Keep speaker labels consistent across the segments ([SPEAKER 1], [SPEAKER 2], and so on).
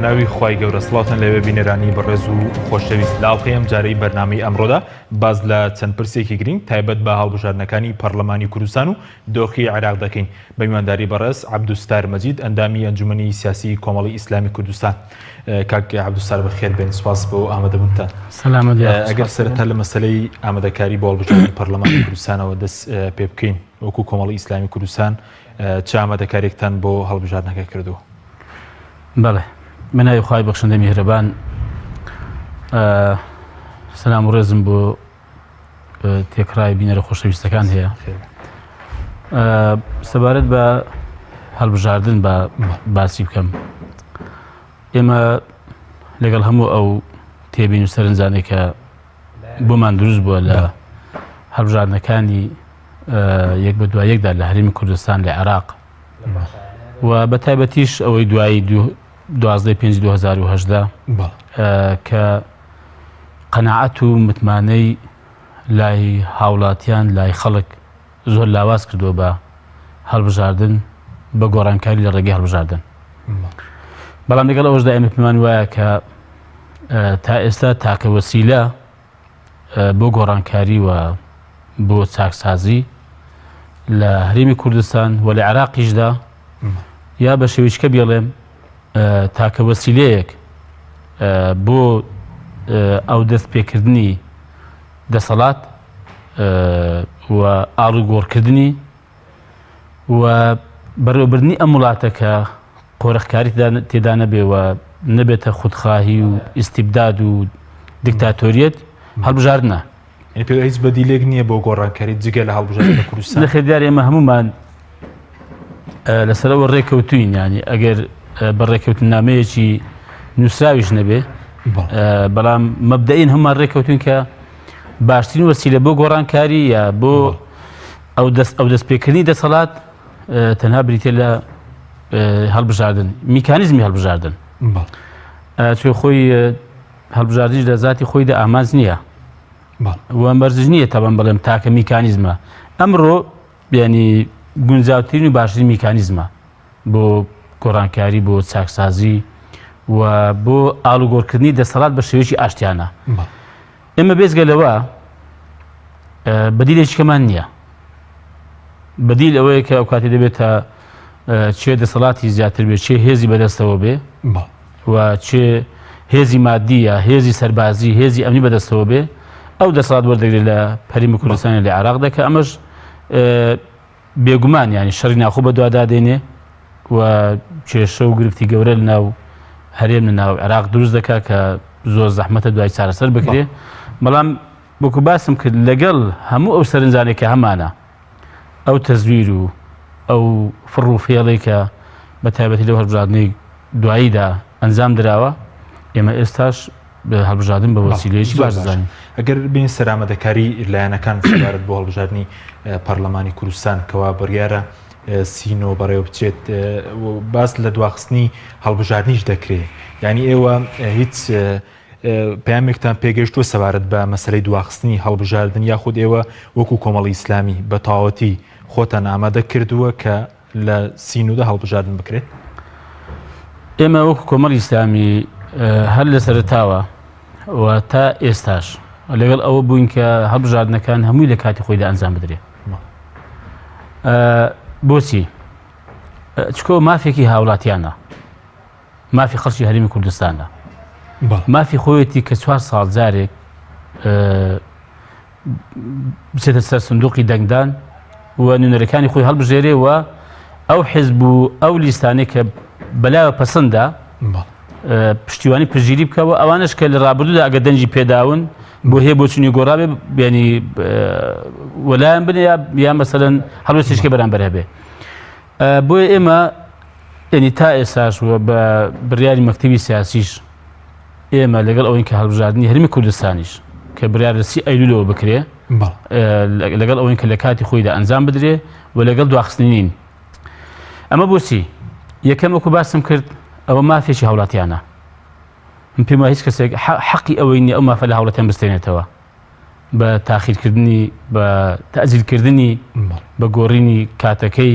[SPEAKER 1] بەناوی خوای گەورە سڵاتن لەوێ بینەرانی بەڕێز و خۆشەویست لاڵقەیەم جارەی بەرنامەی ئەمڕۆدا باز لە چەند پرسێکی گرنگ تایبەت بە هەڵبژاردنەکانی پەرلەمانی کوردستان و دۆخی عێراق دەکەین بە میوانداری بەڕێز عەبدولستار مەجید ئەندامی ئەنجومەنی سیاسی کۆمەڵی ئیسلامی کوردستان. کاک عەبدولستار بەخێر بێن، سوپاس بۆ ئامادەبوونتان. ئەگەر سەرەتا لە مەسەلەی ئامادەکاری بۆ هەڵبژاردنی پەرلەمانی کوردستانەوە دەست پێ بکەین وەکو کۆمەڵی ئیسلامی کوردستان چ ئامادەکاریەکتان بۆ هەڵبژاردنەکە کردووە؟
[SPEAKER 2] بەڵێ، منای خوای بەخشندە میهرەبان، سەلام و ڕێزم بۆ تێکڕای بینەرە خۆشەویستەکان هەیە. سەبارەت بە هەڵبژاردن بە باسی بکەم. ئێمە لەگەڵ هەموو ئەو تێبین و سەرنجانێک کە بۆمان دروست بووە لە هەڵبژاردنەکانی یەک بە دوای یەکدا لە هەرێمی کوردستان لە عێراق و بە تایبەتیش ئەوەی دوایی 12/5/2018 کە قەناعەت و متمانەی لای هاوڵاتیان لای خەڵک زۆر لاواز کردووە بە هەڵبژاردن بە گۆڕانکاری لە ڕێگەی هەڵبژاردن. بەڵام لەگەڵ ئەوەشدا ئێمە پێمان وایە کە تا ئێستا تاکە وەسیلە بۆ گۆڕانکاری و بۆ چاکسازی لە هەرێمی کوردستان و لە عێراقیشدا یا بە شێوەیەکە بێڵێم تاکە وەسیلەیەک بۆ ئەو دەستپێکردنی دەسەڵات و ئاڵوگۆڕکردنی و بەڕێوەبردنی ئەم وڵاتە کە قۆرەخکاری تێدا نەبێ و نەبێتە خودخواهی و ئیستیبداد و دیکتاتۆریەت هەڵبژاردنە.
[SPEAKER 1] پێ هیچ بەدیلێک نییە بۆ گۆڕانکاری جگە لە هەڵبژاردنە کوردستان.
[SPEAKER 2] لەخێدیار ئێمە هەمومان لەسەرەوە ڕێکەوتوین، ینی ئەگەر بە ڕێکەوتنامەیەکی نووسراویش نەبێ، بەڵام مەبدەئین هەمومان ڕێکەوتوین کە باشترین وەسیلە بۆ گۆڕانکاری یا بۆ ئەو دەستپێکردنی دەسەڵات تەنها بریتێ لە هەڵبژاردن، میکانیزمی هەڵبژاردن. چۆ خۆی هەڵبژاردنیش لە ذاتی خۆیدا ئامانج نییە و مەرجش نییە تاوان بڵێم تاکە میکانیزمە. ئەمڕۆ ینی گونجاوترین و باشترین میکانیزمە بۆ گۆڕانکاری، بۆ چاکسازی و بۆ ئاڵوگۆڕکردنی دەسەڵات بە شێوەیەکی ئاشتیانە. ئێمە بێزگە لەوە بەدیلێکمان نییە. بەدیل ئەوەیە کە ئەو کاتی دەبێتە چێ دەسەڵاتی زیاتر بێت، چێ هێزی بەدەستەوە بێ و چێ هێزی مادیە، هێزی سەربازی، هێزی ئەمنی بەدەستەوە بێ، ئەو دەسەڵات وەردەگرێت لە هەرێمی کوردستان لە عێراقدا کە ئەمەش بێگومان ینی شەڕی ناخۆ بە دوادادێنێ و کێشە و گرفتی گەورە لە ناو هەرێم لە ناو عێراق دروست دەکات کە زۆر زەحمەتە دوای چارەسەر بکرێ. بەڵام وەکو باسم کرد لەگەڵ هەموو ئەو سەرنجانێکە هەمانە ئەو تەزویر و ئەو فڕ و فێڵێک کە بە تایبەتی لەو هەڵبژاردنەی دواییدا ئەنجام درراوە، ئێمە ئێستاش هەڵبژاردن بە وەسیلەیەکی باش دەزانین.
[SPEAKER 1] ئەگەر بین سەرامەدەکاری لایەنەکان سەبارەت بۆ هەڵبژاردننی پەرلەمانی کوردستان کەوا بڕیارە سینۆ بەڕێوە بچێت باس لە دواخستنی هەڵبژاردنیش دەکرێت، ینی ئێوە هیچ پامێکتان پێگەشتووە سەبارەت بە مەسەلەی دواخستنی هەڵبژاردن یاخود ئێوە وەکو کۆمەڵی ئیسلامی بە تاوەتی خۆتان ئامادە کردووە کە لە سینودا هەڵبژاردن بکرێت؟
[SPEAKER 2] ئێمە وەکو کۆمەڵی ئیسلامی هەر لە سەرتاوە و تا ئێستاش لەگەڵ ئەوە بووین کە هەڵبژاردنەکان هەمووی لە کاتی خۆیدا ئەنجام بدرێت. بۆچی؟ چکۆ مافێکی هاوڵاتیانە، مافی خەڵکی هەرێمی کوردستانە، مافی خۆیەتی کە 4 ساڵ جارێک بچێتە سەر سندوقی دەنگدان و نوێنەرەکانی خۆی هەڵبژێرێ و ئەو حیزب و ئەو لیستانەی کە بەلاوە پەسەندە پشتیوانی پژگیری بکەوە، ئەوانش کە لە ڕابردوودا ئەگە دەنجی پێداون بۆ هەیە بۆچوونی گۆڕابێ ینی وەلایەن بنێ یا مەسەلەن هەڵوێستێشکە بەرامبەر هەبێ. بۆیە ئێمە ینی تا ئێستاش وە بە بڕیاری مەکتەبی سیاسیش ئێمە لەگەڵ ئەوەی کە هەڵبژاردننی هەرێمی کوردستانیش کە بڕیار لە 30 ئەیلولەوە بکرێ، لەگەڵ ئەوەی کە لە کاتی خۆیدا ئەنجام بدرێ و لەگەڵ دواخستنی نین. ئەمە بۆچی؟ یەکەم وەکو باسم کرد ئەوە مافێکی هاوڵاتیانە. من پێم وایە هیچ کەسێک حەقی ئەوەی نییە ئەو مافە لە هاوڵاتیان بستێنێتەوە بە تاخیرکردنی، بە تەعجیلکردنی، بە گۆڕینی کاتەکەی.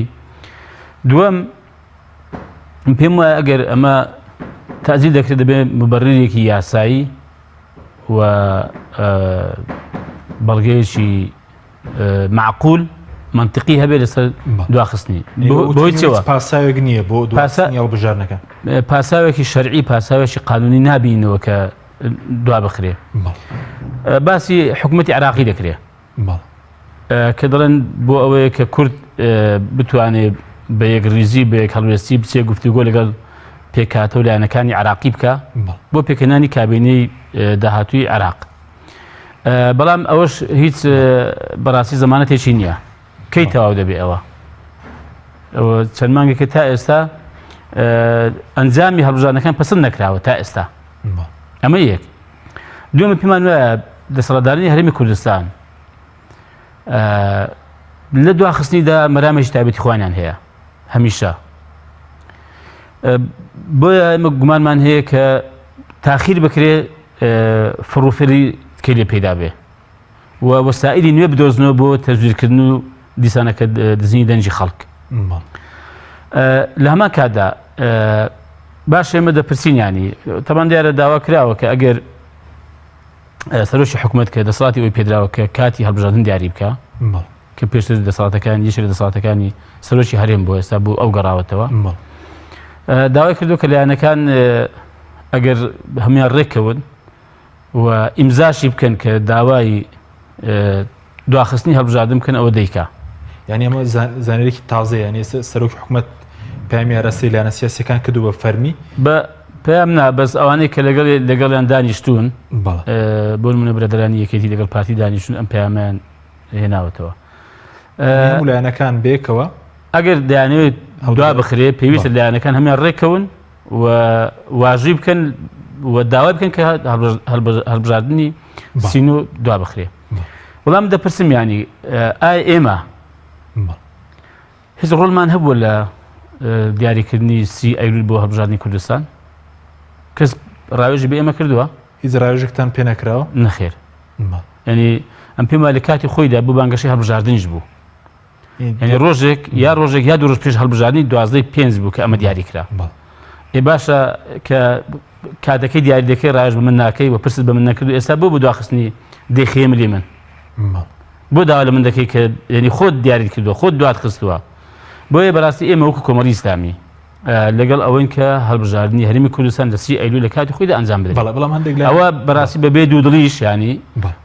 [SPEAKER 2] دووەم پێم وایە ئەگەر ئەمە تەزیر دەکرێت دەبێت مبەررێکی یاسایی و بەڵگەیەکی معقول منطقی هەبێت لەسەر دواخستنی. بۆی چەوە
[SPEAKER 1] پاساوێک نییە بۆ دواخستنی هەڵبژاردنەکە،
[SPEAKER 2] پاساوێکی شەرعی پاساوێکی قانونی نابینەوە کە دوا بخرێ. باسی حکوومەتی عراقی دەکرێت کە دەڵێن بۆ ئەوەیە کە کورد بتوانێت بە یەک ریزی بە یەک هەڵوێستی بچێ گفتوگۆ لەگەڵ پێکاتە و لایەنەکانی عراقی بکە بۆ پێکەنانی کابینەی داهاتووی عراق. بەڵام ئەوەش هیچ بەڕاستی زەمانەتێکی نییە کەی تەواو دەبێ ئەوە چەند مانگێکە تا ئێستا ئەنجامی هەڵبژاردنەکان پەسەند نەکراوە تا ئێستا. ئەمە یەک. دووەمە پێمان وایە دەسەڵاتدارنی هەرێمی کوردستان لە دواخستنیدا مەرامێکی تایبەتی خۆیان هەیە هەمیشە. بۆیە ئێمە گومانمان هەیە کە تاخیر بکرێ فڕوفری کەی لێ پەیدا بێ و وەسائلی نوێ بدۆزنەوە بۆ تەزویرکردن و دیسانەکە دزنی دەنجی خەڵک. لە هەمان کاتدا باش ئێمە دەپرسینیانی تەمان دیارە داوا کراوە کە ئەگەر سەرۆکی حکوومەت کە دەسەڵاتی ئەوی پێدراوە کە کاتی هەڵبژاردن دیاری بکە کە پێشتر دەسەڵاتەکان یەکێک لە دەسەڵاتەکانی سەرۆکی هەرێم بۆ ئێستا بۆ ئەو گەڕاوەتەوە داوای کردو کە لایەنەکان ئەگەر هەمیان ڕێککەون و ئیمزاشی بکەن کە داوای دواخستنی هەڵبژاردن بکەن ئەوە دەیکا.
[SPEAKER 1] یعنی ئەمە زانێرێکی تازەیە، یعنی سەرۆکی حکوومەت پامی ئاراستەی لایەنە سیاسیەکان کردو بە فەرمی
[SPEAKER 2] پێم نا بەس ئەوانەی کە لەگەڵیان دانیشتون بۆ نمونە برەدەرانی یەکێتی لەگەڵ پارتی دانیشتون ئەم پەیامیان هێناوەتەوە.
[SPEAKER 1] هەموو لایەنەکان بێکەوە
[SPEAKER 2] ئەگەر دەیانەوێت دوا بخرێ پێویستە لایەنەکان هەمیان ڕێکەون و واژوی بکەن و داوای بکەن کە هەڵبژاردننی سین و دوا بخرێ. وەڵام دەپرسم ینی ئایا ئێمە هیچ ڕۆڵمان هەبووە لە دیاریکردنی 30 ئەیلول بۆ هەڵبژاردننی کوردستان؟ کەس ڕاوێژی بە ئێمە کردووە؟
[SPEAKER 1] هیچ ڕاوێژێکتان پێ نەکراوە؟
[SPEAKER 2] نەخێر. ینی ئەم پێم وایە لە کاتی خۆیدا بۆ بانگەشەی هەڵبژاردننیش بوو. ینی ڕۆژێک یا دوو ڕۆژ پێش هەڵبژاردننی 12/5 بوو کە ئەمە دیاری کرا. ئێ باشە کە کاتەکەی دیاری دەکەی ڕاوێژ بە من ناکەی و پرست بە من نەکردو ئێستا بۆ دواخستنی دەیخێم لێ من بۆ داوا لە من دەکەی کە ینی خۆت دیاریت کردووە خۆت دوات خستووە. بۆیە بەڕاستی ئێمە وەکو کۆمەڵی ئیسلامی لەگەڵ ئەوەی کە هەڵبژاردننی هەرێمی کوردستان لە 30 ئەیلول لە کاتی خۆیدا ئەنجام بدرێت. ئەوە بەڕاستی بەبێ دوودڵیش ینی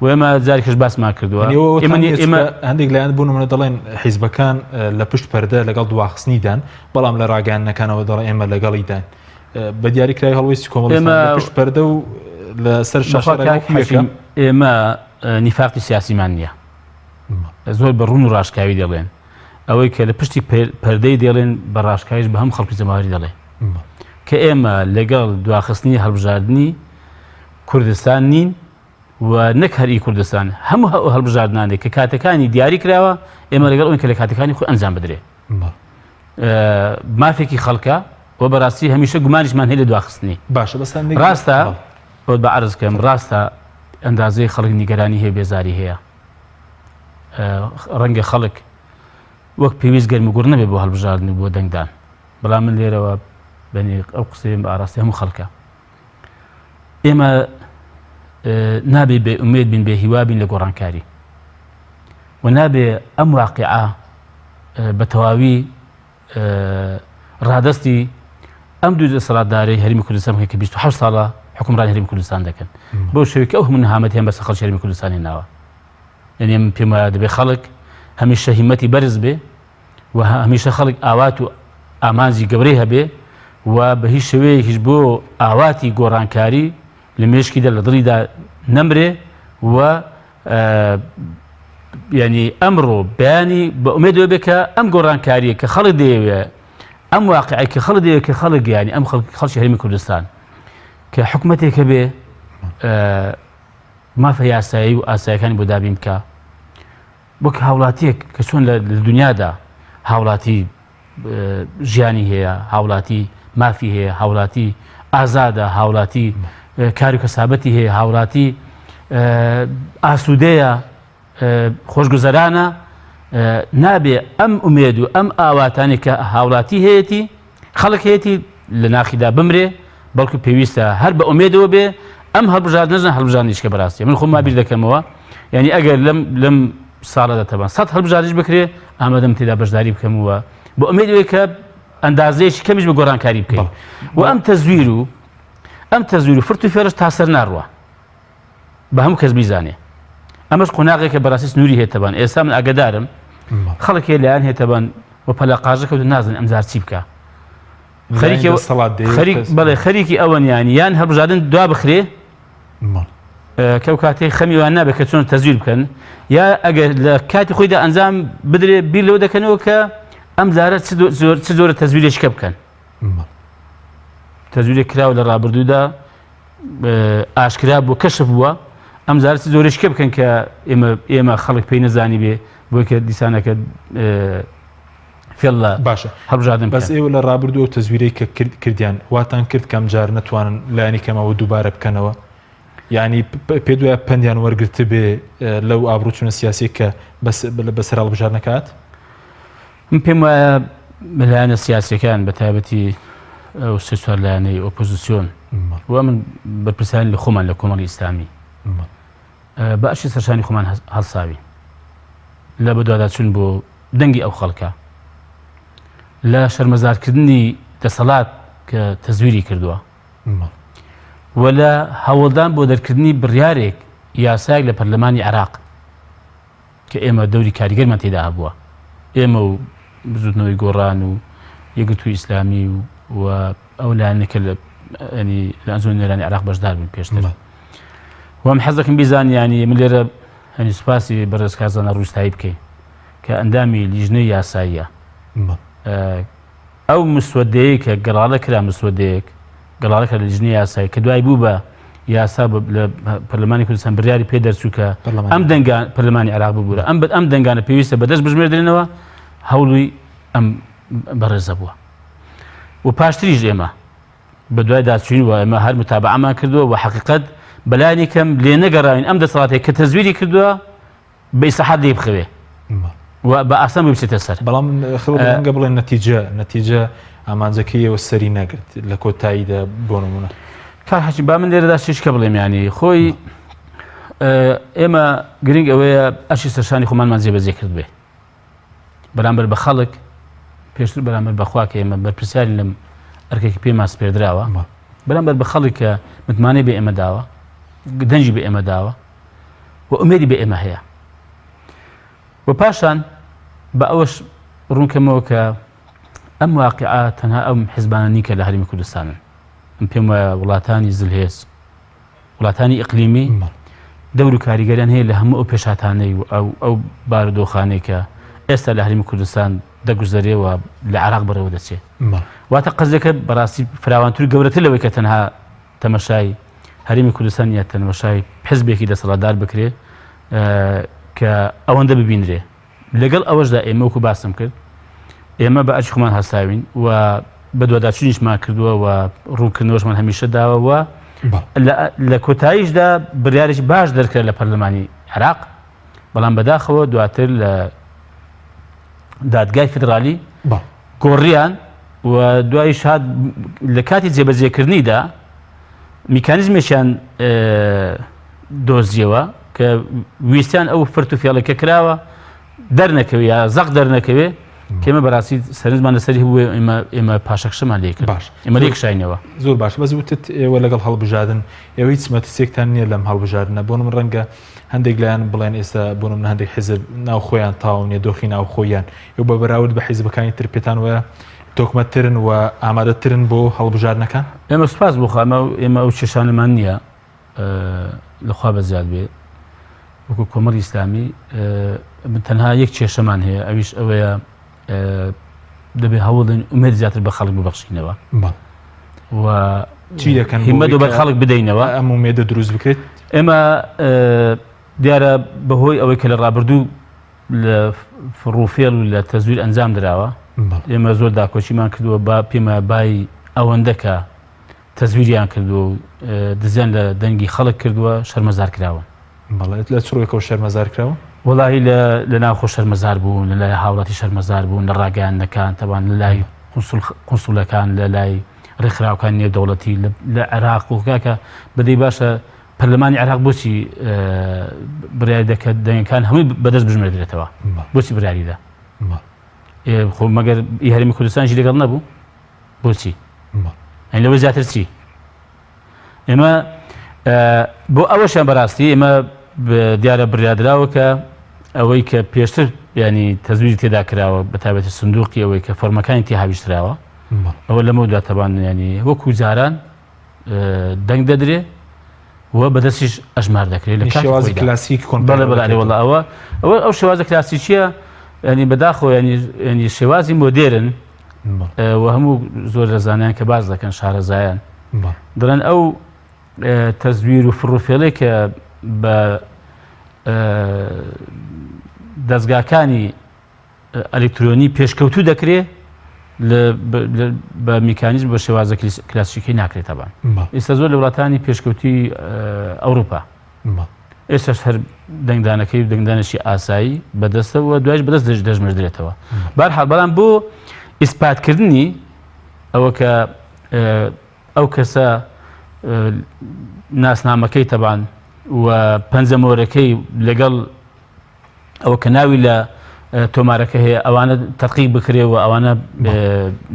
[SPEAKER 2] و ئێمە جارێکش باسمان کردووە.
[SPEAKER 1] ئێمە هەندێک لایەن بوون منە دەڵێن حیزبەکان لە پشت پەردە لەگەڵ دواخستنیدان بەڵام لە ڕاگەیاندنەکانەوە دەڵێن ئێمە لەگەڵیدان بە دیاریکراوی هەڵوێستی کۆمەڵی لە پشت پەردە و لەسەر شاشەکە
[SPEAKER 2] ئێمە نیفاقی سیاسیمان نییە، زۆر بە ڕوون و ڕاشکاوی دەڵێن ئەوەی کە لە پشتی پەردەی دێڵێن بە ڕاشکاویش بە هەم خەڵکی زەماوەری دەڵێ کە ئێمە لەگەڵ دواخستنی هەڵبژاردننی کوردستان نین و نەک هەری کوردستان هەموو هەڵبژاردنانێک کە کاتەکانی دیاری کراوە ئێمە لەگەڵ ئەوەی کە لە کاتەکانی خۆی ئەنجام بدرێ. مافێکی خەڵکە و بەڕاستی هەمیشە گومانیشمان هەیە لە دواخستنی.
[SPEAKER 1] باشە بەستان
[SPEAKER 2] ڕاستە بۆ بە عەرز کەم ڕاستە ئەندازەی خەڵک نیگەرانی هەیە بێزاری هەیە. ڕەنگە خەڵک وەک پێویست گەرمگوڕ نەبێت بۆ هەڵبژاردن بۆ دەنگدان، بەڵام من لێرەوە بەنی ئەو قسەی بە ئاراستی هەموو خەڵکە ئێمە نابێ بێ ئومێد بین بێ هیوا بین لە گۆڕانکاری و نابێ ئەم واقعە بە تەواوی ڕادستی ئەم دوو دەسەڵاتدارەی هەرێمی کوردستان کە 27 ساڵە حکومڕانی هەرێمی کوردستان دەکەن بۆ شێوەیەکی ئەو هەموو نەهامەتی هەم بەسەر خەڵکی هەرێمی کوردستان هێناوە. یعنی ئەم پێم وایە دەبێ خەڵک هەمیشە هیمەتی بەرز بێ و هەمیشە خەڵک ئاوات و ئامانزی گەورەی هەبێ و بە هیچ شێوەیەکیش بۆ ئاواتی گۆڕانکاری لە مێشکیدا لە دڵیدا نەمرێ و ینی ئەمڕۆ بەیانی بە ئومێدەوە بێ کە ئەم گۆڕانکاریە کە خەڵک دەیەوێ ئەم واقعی کە خەڵک دەیەوێت کە خەڵک ینی ئەم خەڵکی هەرێمی کوردستان کە حکوومەتێکە بێ مافە یاسایی و ئاسایەکانی بۆ دابین بکە وەک هاوڵاتیەک کە چۆن لە دنیادا هاوڵاتی ژیانی هەیە، هاوڵاتی مافی هەیە، هاوڵاتی ئازادە، هاوڵاتی کار و کەسابەتی هەیە، هاوڵاتی ئاسوودەیە، خۆشگوزەرانە، نابێ ئەم ئومێد و ئەم ئاواتانی کە هاوڵاتی هەیەی خەڵک هەیەی لە ناخیدا بمرێ بەڵکو پێویستە هەر بە ئومێدەوە بێ ئەم هەڵبژار نەژن هەڵبژارنیشکە بەڕاستی من خۆم بیر دەکەمەوە یعنی ئەگەر لەم ساڵە دەتەبان 100 هەڵبژاریش بکرێ ئامادەم تێدا بەشداری بکەمەوە بۆ ئومێدەوەی کە ئەندازەیەکی کەمیش بە گۆڕانکاری بکەین و ئەم تەزویر و فرت و فێرش تا سەر ناڕوە بە هەموو کەس بیزانێ ئەمەش قۆناغێکە بەڕاستی سنووری هێتەبان ئێستا من ئاگدارم خەڵکی لایەن هێتەبان و پەلە قاژەکەوت نازن ئەمزار چی بکە بەڵێ خەریکی ئەوەن یان هەڵبژاردن دوا بخرێ کەو کاتێک خەمیوان نابێت کە چۆن تەزویر بکەن یا ئەگەر لە کاتی خۆیدا ئەنجام بدرێ بیر لەوە دەکەنەوە کە ئەم زارە چ زۆرە تەزویرێکە بکەن تەزویرێک کراوە لە ڕابردوودا ئاشکرا بۆ کەشف بووە ئەم زارە چ زۆرێشکە بکەن کە ئێمە خەڵک پێی نەزانی بێ بۆی کە دیسانەکە فێڵە
[SPEAKER 1] باشە
[SPEAKER 2] هەڵبژاردن
[SPEAKER 1] بەس ئێوە لە ڕابردووە تەزویرەی کە کردیان واتان کرد کەم جار نەتوانن لایەنی کەمەوە دووبارە بکەنەوە یعنی پێ دوایە پەندیان وەرگرت بێ لەو ئابروچونە سیاسی کە بەسەر هەڵبژار نەکات
[SPEAKER 2] من پێم وایە لایەنە سیاسیەکان بە تایبەتی ئەو سێ چوار لایەنەی ئۆپۆزیسیۆن و من بەرپرسانی لە خۆمان لە کۆمەڵی ئیسلامی بەشی سەرشانی خۆمان هەڵساوی لە بەدواداچوون بۆ دەنگی ئەو خەڵکە لە شەرمەزارکردنی دەسەڵات کە تەزویری کردووە و لە هەوڵدان بۆ دەرکردنی بڕیارێک یاسایەک لە پەرلەمانی عێراق کە ئێمە دەوری کاریگەرمان تێدا هەبووە ئێمە و بزوتنەوەی گۆڕان و یەکگرتووی ئیسلامی و ئەو لایەنێکە لە ئەنجومەنی نێرانی عێراق بەشدار بوون پێشتر وام حەز دەکەم بیزانین ینی من لێرە سوپاسی بەڕێز کارزانە ڕووستایی بکەین کە ئەندامی لیژنەی یاساییە ئەو مسودەیە کە گەڵاڵە کرا مسودەیەک گەڵاڵەکە لە لیژنەی یاسایی کە دوای بوو بە یاسا لە پەرلەمانی کوردستان بڕیاری پێ دەرچوو کە ئەم دەنگان پەرلەمانی عێراق ببوورە ئەم دەنگانە پێویستە بەدەست بژمێردرێنەوە هەوڵی ئەم بەڕێزە بووە و پاشتریش ئێمە بە دوای داچوین و ئێمە هەر متابعەمان کردووە و حەقیقەت بەلایانی کەم لێ نەگەڕاوین ئەم دەسەڵاتێک کە تەزویری کردووە بە ئیساحات لێ بخەوێ و بە ئاسان بچێتە سەر
[SPEAKER 1] بەڵام خەڵک بڵێن نەتیجە ئامانجەکەیەوە سەری نەگرت لە کۆتاییدا بۆ نمونە
[SPEAKER 2] کار حەچی با من لێرەدا شتێکە بڵێم ینی خۆی ئێمە گرنگ ئەوەیە ئەشی سەرشانی خۆمانمان جێبەجێ کرد بێ بەرامبەر بە خەڵک پێشتر بەرامبەر بەخوا کە ئێمە بەرپرسیاری لەم ئەرکێکی پێمان سپێردراوە بەرامبەر بە خەڵک کە متمانەی بە ئێمە داوە دەنجی بە ئێمە داوە و ئومێدی بە ئێمە هەیە و پاشان بە ئەوەش ڕوونکەمەوە کە ئەم واقعە تەنها ئەم حیزبانە نیکە لە هەرێمی کوردستانن ئەم پێم وایە وڵاتانی زلهێز وڵاتانی ئیقلیمی دەور و کاریگەریان هەیە لە هەموو ئەو پێشاتانەی و ئەو بارودۆخانەی کە ئێستا لە هەرێمی کوردستان دەگوزەرێەوە لە عێراق بەرەوە دەچێت واتە قەزەکە بەڕاستی فراوانتر گەورەتر لەوەی کە تەنها تەمەشای هەرێمی کوردستان یا تەمەشای حیزبێکی دەسەڵاتدار بکرێ کە ئەوەندە ببینرێ لەگەڵ ئەوەشدا ئێمە وەکو باسم کرد ئێمە بە ئەرچی خۆمان هەستاوین و بە دوواداچوونیشمان کردووە و ڕوونکردنەوەشمان هەمیشە داوە و لە کۆتاییشدا بڕیارێکی باش دەرکرا لە پەرلەمانی عێراق بەڵام بەداخەوە دواتر لە دادگای فدرالی گۆڕیان و دوای شاد لە کاتی جێبەجێکردنیدا میکانیزمێکیان دۆزیەوە کە ویستیان ئەو فرت و فێڵێکە کراوە دەرنەکەوێ یا زەق دەرنەکەوێ کێمە بەڕاستی سەرنجمان لەسەری هەبووە ئێمە پاشەکشەمان لێ کرد ئێمە لێ کشاینەوە
[SPEAKER 1] زۆر باش بەس وتت ئێوە لەگەڵ هەڵبژاردن ئێوە هیچ مەترسێکتان نییە لەم هەڵبژاردنە بۆ من ڕەنگە هەندێک لایەن بڵێن ئێستا بۆ من هەندێک حیزب ناو خۆیان تاونێ دۆخی ناو خۆیان ئێوە بە بەراورد بە حیزبەکانی تر پێتان وایە تۆکمەتترن و ئامادەترن بۆ هەڵبژاردنەکان
[SPEAKER 2] ئێمە سوپاس بۆ ئێمە ئەو کێشانەمان نییە لەخوا بەزیاد بێت وەکو کۆمەڵی ئیسلامی تەنها یەک کێشەمان هەیە ئەویش ئەوەیە دەبێ هەوڵدن ئومێد زیاتر بە خەڵک ببەخشینەوە و
[SPEAKER 1] چی دەکەن
[SPEAKER 2] هیممەت بە خەڵک بدەینەوە
[SPEAKER 1] ئەم ئومێدە دروست بکرێت
[SPEAKER 2] ئێمە دیارە بەهۆی ئەوەی کە لە ڕابردوو لە فڕوفێڵ و لە تەزویر ئەنجام درراوە ئێمە زۆر داکۆچیمان کردووە با پێمە بای ئەوەندە کە تەزویریان کردووە و دزیان لە دەنگی خەڵک کردووە شەرمەزار کراوە
[SPEAKER 1] بەڵێت لە چڕێکەوە شەرمەزار کراوە
[SPEAKER 2] وڵی لە ناوخۆ شەرمەزار بوون لە لای هاوڵاتی شەرمەزار بوون لە ڕاگەیاندەکان تەوان لە لای قونسوولەکان لە لای ڕێکخراوەکان نێودەوڵەتی لە عێراق و کاکە بەدەی باشە پەرلەمانی عێراق بۆچی بڕیاری دەکات دەنگەکان هەمووی بەدەست بژمێردرێتەوە بۆچی بڕیاریدا خۆ مەگەر هەرێمی کوردستانیشی لەگەڵ نەبوو بۆچی لەوە زیاتر چی ئێمە بۆ ئەوەشیان بەڕاستی ئێمە دیارە بڕیادراوە کە ئەوەی کە پێشتر ینی تەزویری تێدا کراوە بەتابەتی سندوقی ئەوەی کە فۆرمەکانی تێ هاویشتراوە ئەوە لەمە دواتەبان ینی وەکو جاران دەنگ دەدرێ و بەدەستیش ئەژمار دەکرێت لە
[SPEAKER 1] شێوازی کلاسیک
[SPEAKER 2] بەڵێ ئەوە ئەو شێوازە کلاسیکیە ینی بەداخۆ ینی شێوازی مۆدێرن و هەموو زۆر لە زانیان کە باز دەکەن شارەزایان دەڵێن ئەو تەزویر و فڕوفێڵەی کە بە دەستگاکانی ئەلکترۆنی پێشکەوتوو دەکرێت بە میکانیزم بە شێوازە کلاسیکی ناکرێتەوە ئێستا زۆر لە وڵاتانی پێشکەوتی ئەوروپا ئێستاش هەر دەنگدانەکەی دەنگدانشی ئاسایی بەدەستەوە دوایش بەدەست دەژمێردرێتەوە بەرحاڵ بەڵام بۆ ئیسپاتکردنی ئەوە کە ئەو کەسە ناسنامەکەی تەبان و پەنجەمۆرەکەی لەگەڵ ئەوە کە ناوی لە تۆمارەکە هەیە ئەوانە تەقیق بکرێەوە ئەوانە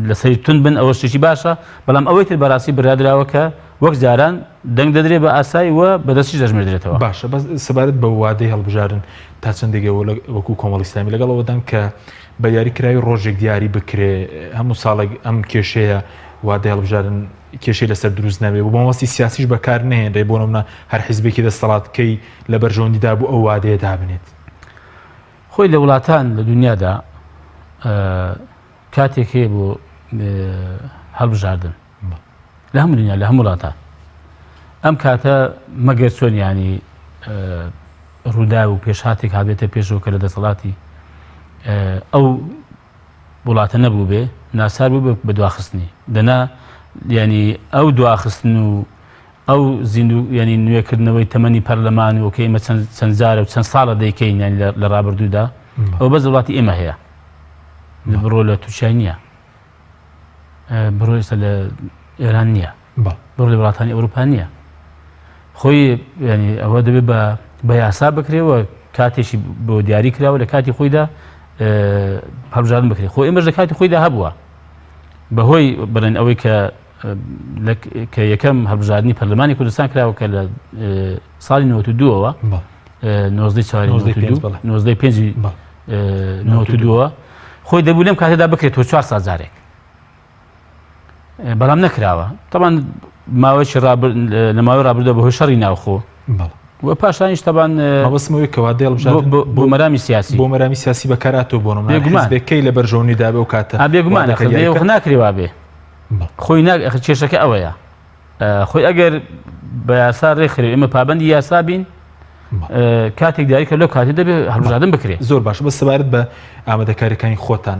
[SPEAKER 2] لەسەری تون بن ئەوە شتێکی باشە بەڵام ئەوەی تر بەڕاستی بڕادراوە کە وەک جاران دەنگ دەدرێت بە ئاسایی وە بەدەستی دەژمێردرێتەوە
[SPEAKER 1] باشە بەس سەبارەت بە وادەی هەڵبژارن تا چەندێکەوە وەکو کۆمەڵی ئیسلامی لەگەڵەوە دەنگ کە بە یاریکراوی ڕۆژێک دیاری بکرێ هەموو ساڵێک ئەم کێشەیە وادەی هەڵبژارن کێشەی لەسەر دروست نەبێ بۆ مەوەستی سیاسیش بەکار نهێنرێ بۆ نمونە هەر حیزبێکی دەسەڵاتکەی لە بەرژەوەندیدا بوو ئەو وادەیە دابنێت
[SPEAKER 2] خۆی لە وڵاتان لە دنیادا کاتێک هەیە بۆ هەڵبژاردن لە هەموو دنیا لە هەموو وڵاتان ئەم کاتە مەگەر چۆن ینی ڕوودا و پێشهاتێک هابێتە پێشەوە کە لە دەسەڵاتی ئەو وڵاتە نەبوو بێ ناسار بوو بە دواخستنی دەنا ینی ئەو دواخستن و ئەو ینی نوێکردنەوەی تەمەنی پەرلەمان و کە ئێمە چەند جارە و چەند ساڵە دەیکەین لە ڕابردوودا ئەو بەس وڵاتی ئێمە هەیە بڕۆ لە تورکیا نییە بڕۆ ئێستا لە ئێران نییە بڕۆ لە وڵاتانی ئەوروپا نییە خۆی ینی ئەوە دەبێت بە یاسا بکرێەوە کاتێکی بۆ دیاری کراوە لە کاتی خۆیدا هەڵبژاردن بکرێت خۆ ئێمەش لە کاتی خۆیدا هەبووە بەهۆی بڵێن ئەوەی کە یەکەم هەڵبژاردننی پەرلەمانی کوردستان کراوە کە لە ساڵی 92ەوە 1992 خۆی دەبوو لەم کاتێدا بکرێتەوە 4 سازارێک بەڵام نەکراوە تەبان ماوەیەکی لە ماوەی ڕابردووە بەهۆی شەڕی ناوخۆ و پاشانیش تەبان
[SPEAKER 1] مەبەستمەوەی کەوا
[SPEAKER 2] بۆ مەرامی سیاسی
[SPEAKER 1] بۆ مەرامی سیاسی بەکاراتەوە بۆ حیزبەکەی لە بەرژەوەندیدا بێ و کاتە
[SPEAKER 2] بێگومانە ناکرێوا بێ خۆی کێشەکە ئەوەیە خۆی ئەگەر بە یاسا ڕێکخرێ ئێمە پابەندی یاسا بین کاتێک دیاریکە لەو کاتی دەبێت هەڵبژاردن بکرێت
[SPEAKER 1] زۆر باشە بە سەبارەت بە ئامادەکاریەکانی خۆتان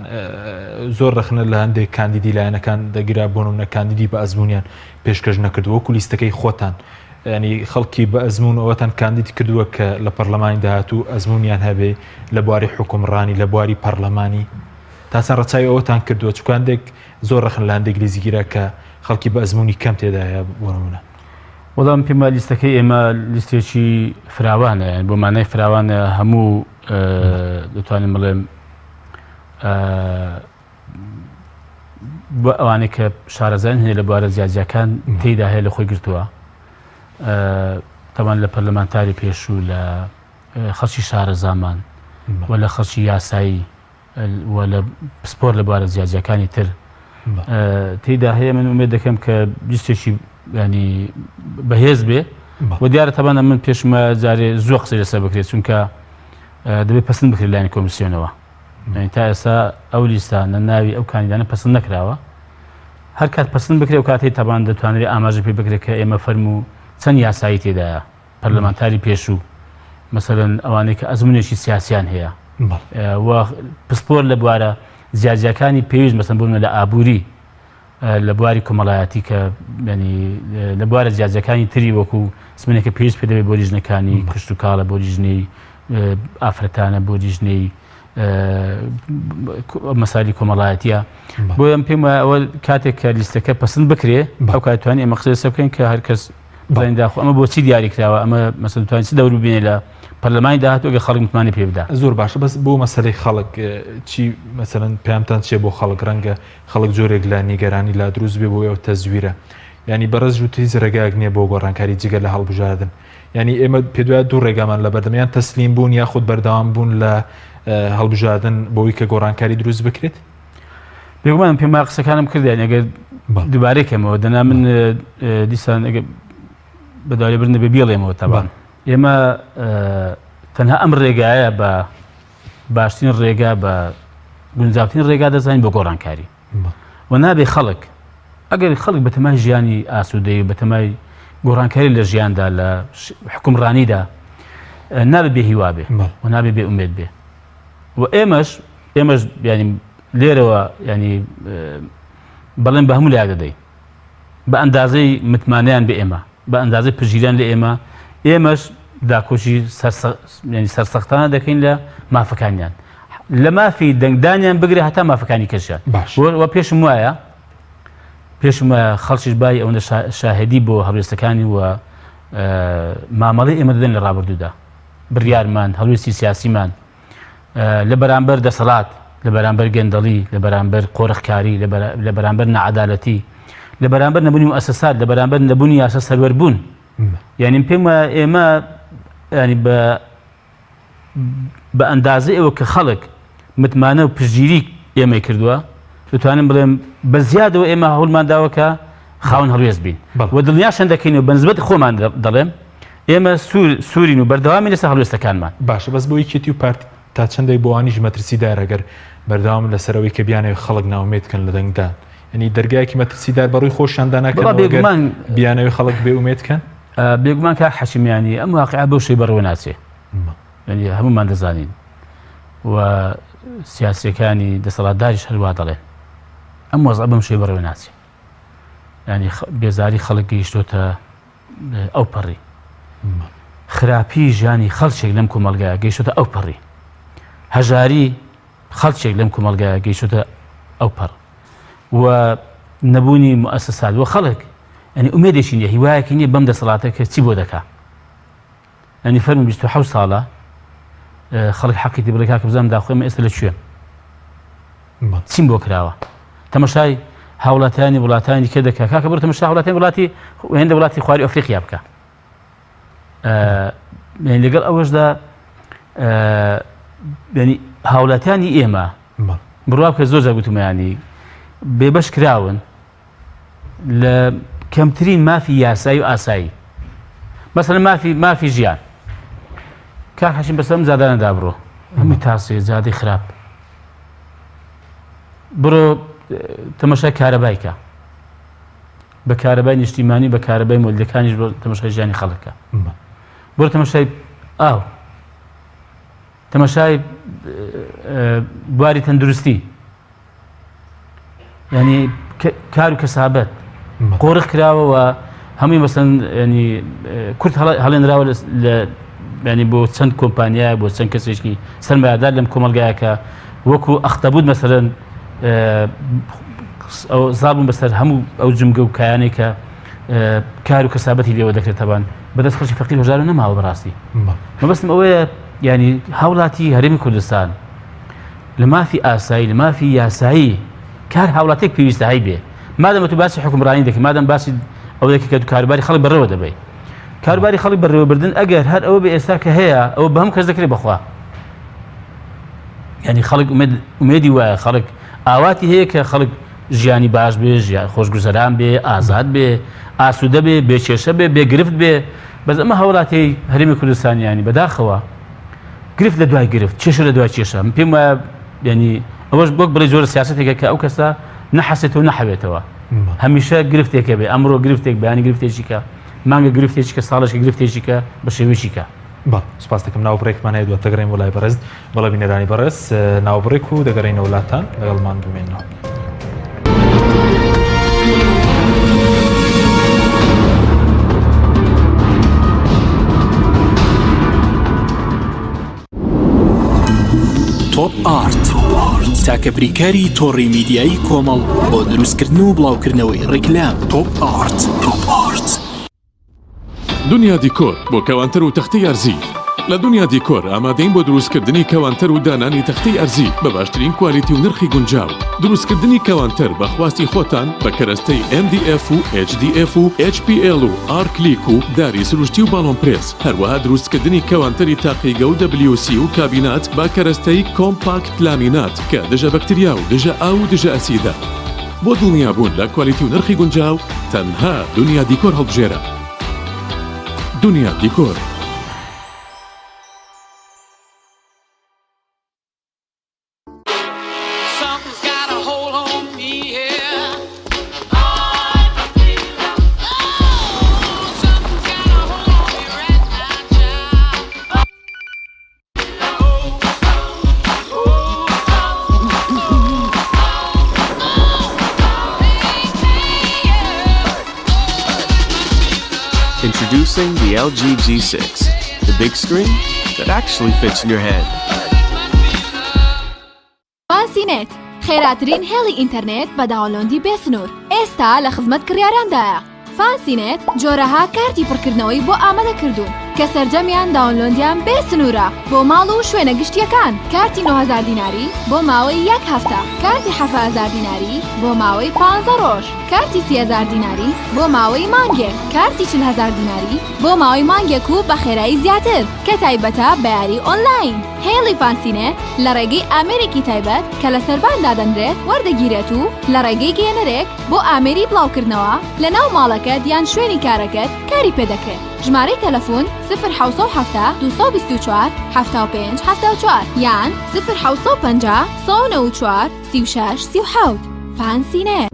[SPEAKER 1] زۆر ڕخنە لە هەندێک کاندیدی لایەنەکان دەگیرا بۆ نمونە کاندیدی بە ئەزمونیان پێشکەش نەکردووە وەکو لیستەکەی خۆتان ینی خەڵکی بە ئەزمون ئەوەتان کاندید کردووە کە لە پەرلەمانی داهاتوو ئەزمونیان هەبێ لە بواری حکومڕانی لە بواری پەرلەمانی تاسان ڕەچاوی ئەوەتان کردووە چکاندێک زۆر ڕخن لە هەندێک لیزیگیرە کە خەڵکی بە ئەزمونی کەم تێدایە بۆ نمونە
[SPEAKER 2] وەڵام پێما لیستەکەی ئێمە لیستێکی فراوانە بۆ مانای فراوانە هەموو دەتوانین بڵێم بۆ ئەوانەی کە شارەزان هەیە لە بوارە جیاجیەکان تێیدا هەیە لە خۆی گرتووە تەمان لە پەرلەمانتاری پێشوو لە خەڵکی شارەزامان و لە خەڵکی یاسایی و لە پسپۆر لە بوارە جیاجیەکانی تر تێیدا هەیە من ئومێد دەکەم کە لیستێکی ینی بەهێز بێ و دیارە تەبانە من پێشمە جارێ زۆر قسەی لەسەر بکرێت چونکە دەبێت پەسەند بکرێت لایەنی کۆمیسیۆنەوە تا ئێستا ئەو لیستانە ناوی ئەو کاندیدانە پەسەند نەکراوە هەر کات پەسەند بکرێت و کاتێک تەبان دەتوانێت ئاماژە پێ بکرێت کە ئێمە فەرمو چەند یاسایی تێدایە پەرلەمانتاری پێشوو مەسەلەن ئەوانەی کە ئەزمونێکی سیاسیان هەیە و پسپۆر لە بوارە جیاجیەکانی پێویست مەسەن بوون لە ئابووری لە بواری کۆمەڵایەتی کە لە بوارە جیاجەکانی تری وەکو سمێنێکە پێویست پێ دەبێت بۆ لیژنەکانی کشت و کاڵە بۆ لیژنەی ئافرەتانە بۆ لیژنەی مەسالی کۆمەڵایەتیە بۆ ئەم پێم ئەوە کاتێک کە لیستەکە پەسەند بکرێ ئەو کاتوانانی ئەمە قسە بکەین کە هەر کەس بڵێنداخۆ ئەمە بۆچی دیاریکراوە ئەمە مەسەڵەن توانین چ دەور ببینێ لە پەرلەمانی داهاتوو ئەگە خەڵک متمانە پێ بدا.
[SPEAKER 1] زۆر باشە بەس بۆ مەسەلەی خەڵک چی مەسەڵەن پێیانتان چێ بۆ خەڵک ڕەنگە خەڵک جۆرێک لە نیگەرانی لا دروست بێ بۆ ئەو تەزویرە ینی بەڕێز ژووتی ڕێگایەک نییە بۆ گۆڕانکاری جگە لە هەڵبژاردن ینی ئێمە پێ دوای دوو ڕێگامان لە بەردەمیان تەسلیم بوون یاخود بەردەوام بوون لە هەڵبژاردن بۆی کە گۆڕانکاری دروست بکرێت.
[SPEAKER 2] بێگومان پێم قسەکانم کردیان ئەگەر دووبارێکەمەوە دەنا من دیسان بەداوای برنە بێ بێڵێمەوە تاوان ئێمە تەنها ئەم ڕێگایە بە باشترین ڕێگا بە گونجاوترین ڕێگا دەزانین بۆ گۆڕانکاری و نابێ خەڵک ئەگەر خەڵک بە تەمای ژیانی ئاسوودەی بە تەمای گۆڕانکاری لە ژیاندا لە حکومڕانیدا نابێ بێ هیوا بێ و نابێ بێ ئومێد بێ و ئێمەش ینی لێرەوە ینی بەڵێن بە هەموو لای دەدەین بە ئەندازەی متمانەیان بە ئێمە بە ئەندازەی پژیران لە ئێمەش داکۆشی سەرسەختانە دەکەین لە مافەکانیان لە مافی دەنگدانیان بگرێ هەتا مافەکانی کەشیان وە پێشم وایە خەڵکیش بای ئەوەندە شاهدی بۆ هەڵوێستەکانی و مامەڵی ئێمە دەدەن لە ڕابردوودا بڕیارمان هەڵوێستی سیاسیمان لە بەرامبەر دەسەڵات لە بەرامبەر گەندەڵی لە بەرامبەر قۆڕخکاری لە بەرامبەر نەعەدالەتی لە بەرامبەر نەبوونی مؤسسات لە بەرامبەر نەبوونی یاسا سەروەربوون یعنی پێم وایە ئێمە ینی بە ئەندازە ئێوە کە خەڵک متمانە و پشگیری ئێمەی کردووە دەتوانم بڵێم بە زیادەوە ئێمە هەوڵمان داوە کە خاوەن هەڵوێست بین و دڵنیاشان دەکەین و بەنسبەت خۆمان دەڵێم ئێمە سوورین و بەردەوامی لەسەر هەڵوێستەکانمان
[SPEAKER 1] باشە بەس بۆ یەکێتی و پارتی تا چەندێک بۆوانیش مەترسیدار ئەگەر بەردەوام لەسەرەوەی کە بیانەوە خەڵک ناومێتکەن لە دەنگدان ینی دەرگایەکی مەترسیدار بەڕووی خۆشیاندا ناکەن بیانەوەی خەڵک بێ ئومێدکەن
[SPEAKER 2] بێگومان کە حەشیمیانی ئەم واقعە بەو شێ بەڕەوە ناچێ هەمومان دەزانین و سیاسیەکانی دەسەڵاتداریش هەروە دەڵێن ئەم وەزع بەم شێ بەڕەوە ناچێ ینی بێزاری خەڵک گەیشتۆتە ئەو پەڕی خراپی ژیانی خەڵکێک لەم کۆمەلگایە گەیشتۆتە ئەو پەڕی هەژاری خەڵکێک لەم کۆمەلگایە گەیشتۆتە ئەو پەڕ و نەبوونی مؤسسات و خەڵک ینی ئومێدێکی نییە هیوایەکی نییە بەم دەسەڵاتە کە چی بۆ دەکا ینی فەرموو 27 ساڵە خەڵک حەقیتی بڵێ کاکە بزانم داخۆی ئێمە ئێستا لەکوێ چیم بۆ کراوە تەماشای هاوڵاتیانی وڵاتانی کە دەکا کاکە بڕ تەماشای هاوڵاتیانی وڵاتی هێندە وڵاتی خواری ئەفریقیا بکە لەگەڵ ئەوەشدا ینی هاوڵاتیانی ئێمە بڕوا بکە زۆر جار گوتمەیانی بێبەش کراون لە کەمترین مافی یاسایی و ئاسایی مەسەڵەن مافی ژیان کار حەشیم بەسەر زادانەدا بڕۆ هەمووی تاسێ زادەی خراپ بڕۆ تەماشای کارەبایکە بە کارەبای نیشتیمانی بە کارەبای مۆلدەکانیش بۆ تەماشای ژیانی خەڵکە بڕۆ تەماشای ئاو تەماشای بواری تەندروستی ینی کار و کەسابەت قۆڕق کراوەوە هەمووی مەسەن ینی کورد هەڵێنراوە ینی بۆ چەند کۆمپانیایە بۆ چەند کەسێکی سەرمایه‌دار لەم کۆمەلگایەکە وەکو ئەختەبوود مەسەلەن زابوون بەسەر هەموو ئەو جمگە و کایانێک کە کار و کەسابەتی لێوە دەکرێتەوان بەدەست خەڵکی فەقیر هەژار و نەماوە بەڕاستی مەبەستم ئەوەیە ینی هاوڵاتی هەرێمی کوردستان لە مافی ئاسایی لە مافی یاسایی کار هاوڵاتێک پێویستە هەی بێ مادەمە تو باسی حکومڕانی دەکەی مادەم باسی ئەو دەکەی کە کاروباری خەڵک بەڕێوە دەبێت کاروباری خەڵک بەڕێوەبردن ئەگەر هەر ئەوە بە ئێستا کە هەیە ئەوە بە هەم کەس دەکرێت بەخوا ینی خەڵک ئومێدی وایە خەڵک ئاواتی هەیە کە خەڵک ژیانی باش بێ خۆشگوزەران بێ ئازاد بێ ئاسوودە بێ بێکێشە بێ بێگرفت بێ بەس ئەمە هەوڵاتی هەرێمی کوردستانیانی بەداخەوە گرفت لە دوای گرفت کێشە لە دوای کێشە پێم وایە ینی ئەوەش بۆک بڵێ زۆر سیاسەتێکە کە ئەو کەسە نەحەسێتەوە نەحەوێتەوە هەمیشە گرفتێکە بێ ئەمڕۆ گرفتێک بەیانی گرفتێکی کە مانگە گرفتێکی کە ساڵێکی گرفتێکی کە بە شێوەیەکی کە
[SPEAKER 1] سپاس دەکەم ناوبڕێکمان هەیە دووە دەگەڕین وڵای بەڕێز بەڵێ بینەرانی بەڕێز ناوبڕێک و دەگەڕینە وڵاتان لەگەڵمان بمێنەوە.
[SPEAKER 3] تۆپ ئارت تاکە بریکاری تۆڕی میدیایی کۆمەڵ بۆ دروستکردن و بڵاوکردنەوەی ڕیکلام. تۆپ ئارت.
[SPEAKER 4] دنیا دیکۆر بۆ کەوانتەر و تەختەی ئەرزی. لە دنیا دیکۆر ئامادەین بۆ دروستکردنی کەوانتەر و دانانی تەختەی ئەرزی بە باشترین کوالیتی و نرخی گونجاو. دروستکردنی کەوانتەر بە خواستی خۆتان بە کەرەستەی MDF و HDF و HPL و R-Click و داری سروشتی و باڵۆن پرێس. هەروەها دروستکردنی کەوانتەری تاقیگە و WC و کابینات با کەرەستەی کۆمپاکت لامینات کە دژە بەکتریا و دژە ئاو و دژە ئەسیدە. بۆ دڵنیابوون لە کوالیتی و نرخی گونجاو تەنها دنیا دیکۆر هەڵبژێرە. دنیا دیکۆر.
[SPEAKER 5] Introducing the LG G6, the big screen that actually fits in your head.
[SPEAKER 6] فانسینێت خێراترین هێڵی ئینتەرنێت بە داوڵۆندی بێسنوور ئێستا لە خزمەت کڕیاراندایە. فانسینێت جۆرەها کارتی پڕکردنەوەی بۆ ئامادە کردوون کە سەرجەمیان داوڵۆندیان بێسنوورە بۆ ماڵ و شوێنە گشتیەکان. کارتی 9000 دیناری بۆ ماوەی 1 هەفتە، کارتی 7000 دیناری بۆ ماوەی 15 ڕۆژ، کارتی 30000 دیناری بۆ ماوەی مانگێک، کارتی 40000 دیناری بۆ ماوەی مانگێک و بە خێرایی زیاتر کە تایبەتە بە یاری ئۆنلاین. هێڵی فانسینێت لە ڕێگەی ئامێرێکی تایبەت کە لە سەرباندا دەنرێت وەردەگیرێت و لە ڕێگەی گێنەرێک بۆ ئامێری بڵاوکردنەوە لە ناو ماڵەکەت یان شوێنی کارەکەت کاری پێدەکرێت. ژمارەی تەلەفۆن 070 224 75 74 یان 050 194 36 37. فانسینێت.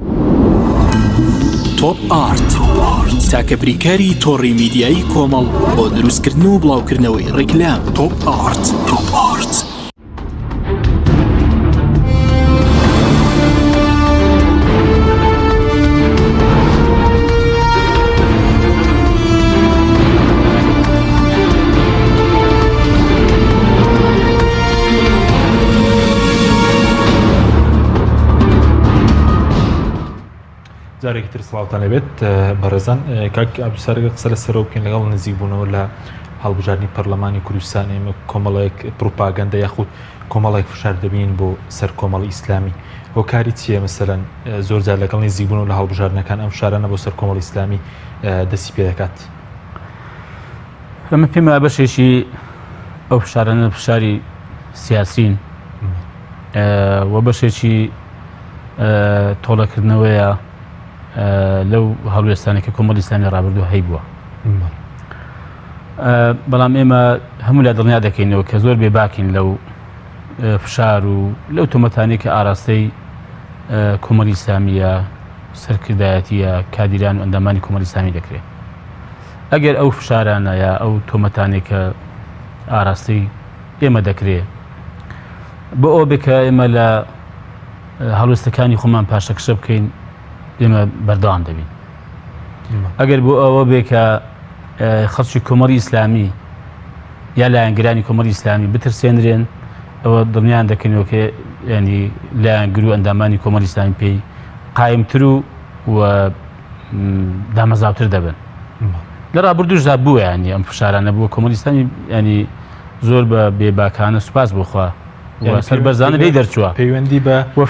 [SPEAKER 3] تۆپ ئارت تاکە بریکاری تۆڕی میدیایی کۆمەڵ بۆ دروستکردن و بڵاوکردنەوەی ڕیکلام. تۆپ ئارت.
[SPEAKER 1] جارێکی تر سڵاوتان لەبێت بەڕێزان. کاک عەبدولسەرگە قسە لە سەرەوە بکەین لەگەڵ نزیک بوونەوە لە هەڵبژاردننی پەرلەمانی کوردستان. ئێمە کۆمەڵێک پروپاگەندە یاخود کۆمەڵێک فشار دەبین بۆ سەر کۆمەڵی ئیسلامی. هۆکاری چییە مەسەلەن زۆر جار لەگەڵ نزیک بوونەوە لە هەڵبژاردنەکان ئەم فشارانە بۆ سەر کۆمەڵی ئیسلامی دەستی پێ دەکات؟
[SPEAKER 2] ئەمە پێم وایە بەشێکی ئەو فشارانە فشاری سیاسین و بەشێکی تۆڵەکردنەوەیە لەو هەڵوێستانێکە کۆمەڵی ئیسلامی ڕابردوو هەی بووە. بەڵام ئێمە هەموو لا دڵنیا دەکەینەوە کە زۆر بێباکین لەو فشار و لەو تۆمەتانەی کە ئاراستەی کۆمەڵی ئیسلامیە سەرکردایەتیە کادیران و ئەندامانی کۆمەڵی ئیسلامی دەکرێت. ئەگەر ئەو فشارانە یا ئەو تۆمەتانێک کە ئاراستەی ئێمە دەکرێت بۆ ئەو بکە ئێمە لە هەڵوێستەکانی خۆمان پاشەکشە بکەین ئێمە بەردەوام دەبین. ئەگەر بۆ ئەوە بێ کە خەڵکی کۆمەڵی ئیسلامی یا لایەنگرانی کۆمەڵی ئیسلامی بترسێنرێن ئەوە دڵنیان دەکەنەوە کە ینی لایەنگر و ئەندامانی کۆمەڵی ئیسلامی پێی قایمتر و دامەزراوتر دەبن. لە ڕابردووشدا بووە ینی ئەم فشارانە بووە کۆمەڵی ئیسلامی ینی زۆر بە بێباکانە سوپاس بخوا سەر بەرزانە لێی دەرچووە
[SPEAKER 1] پەیوەندی بە
[SPEAKER 2] وە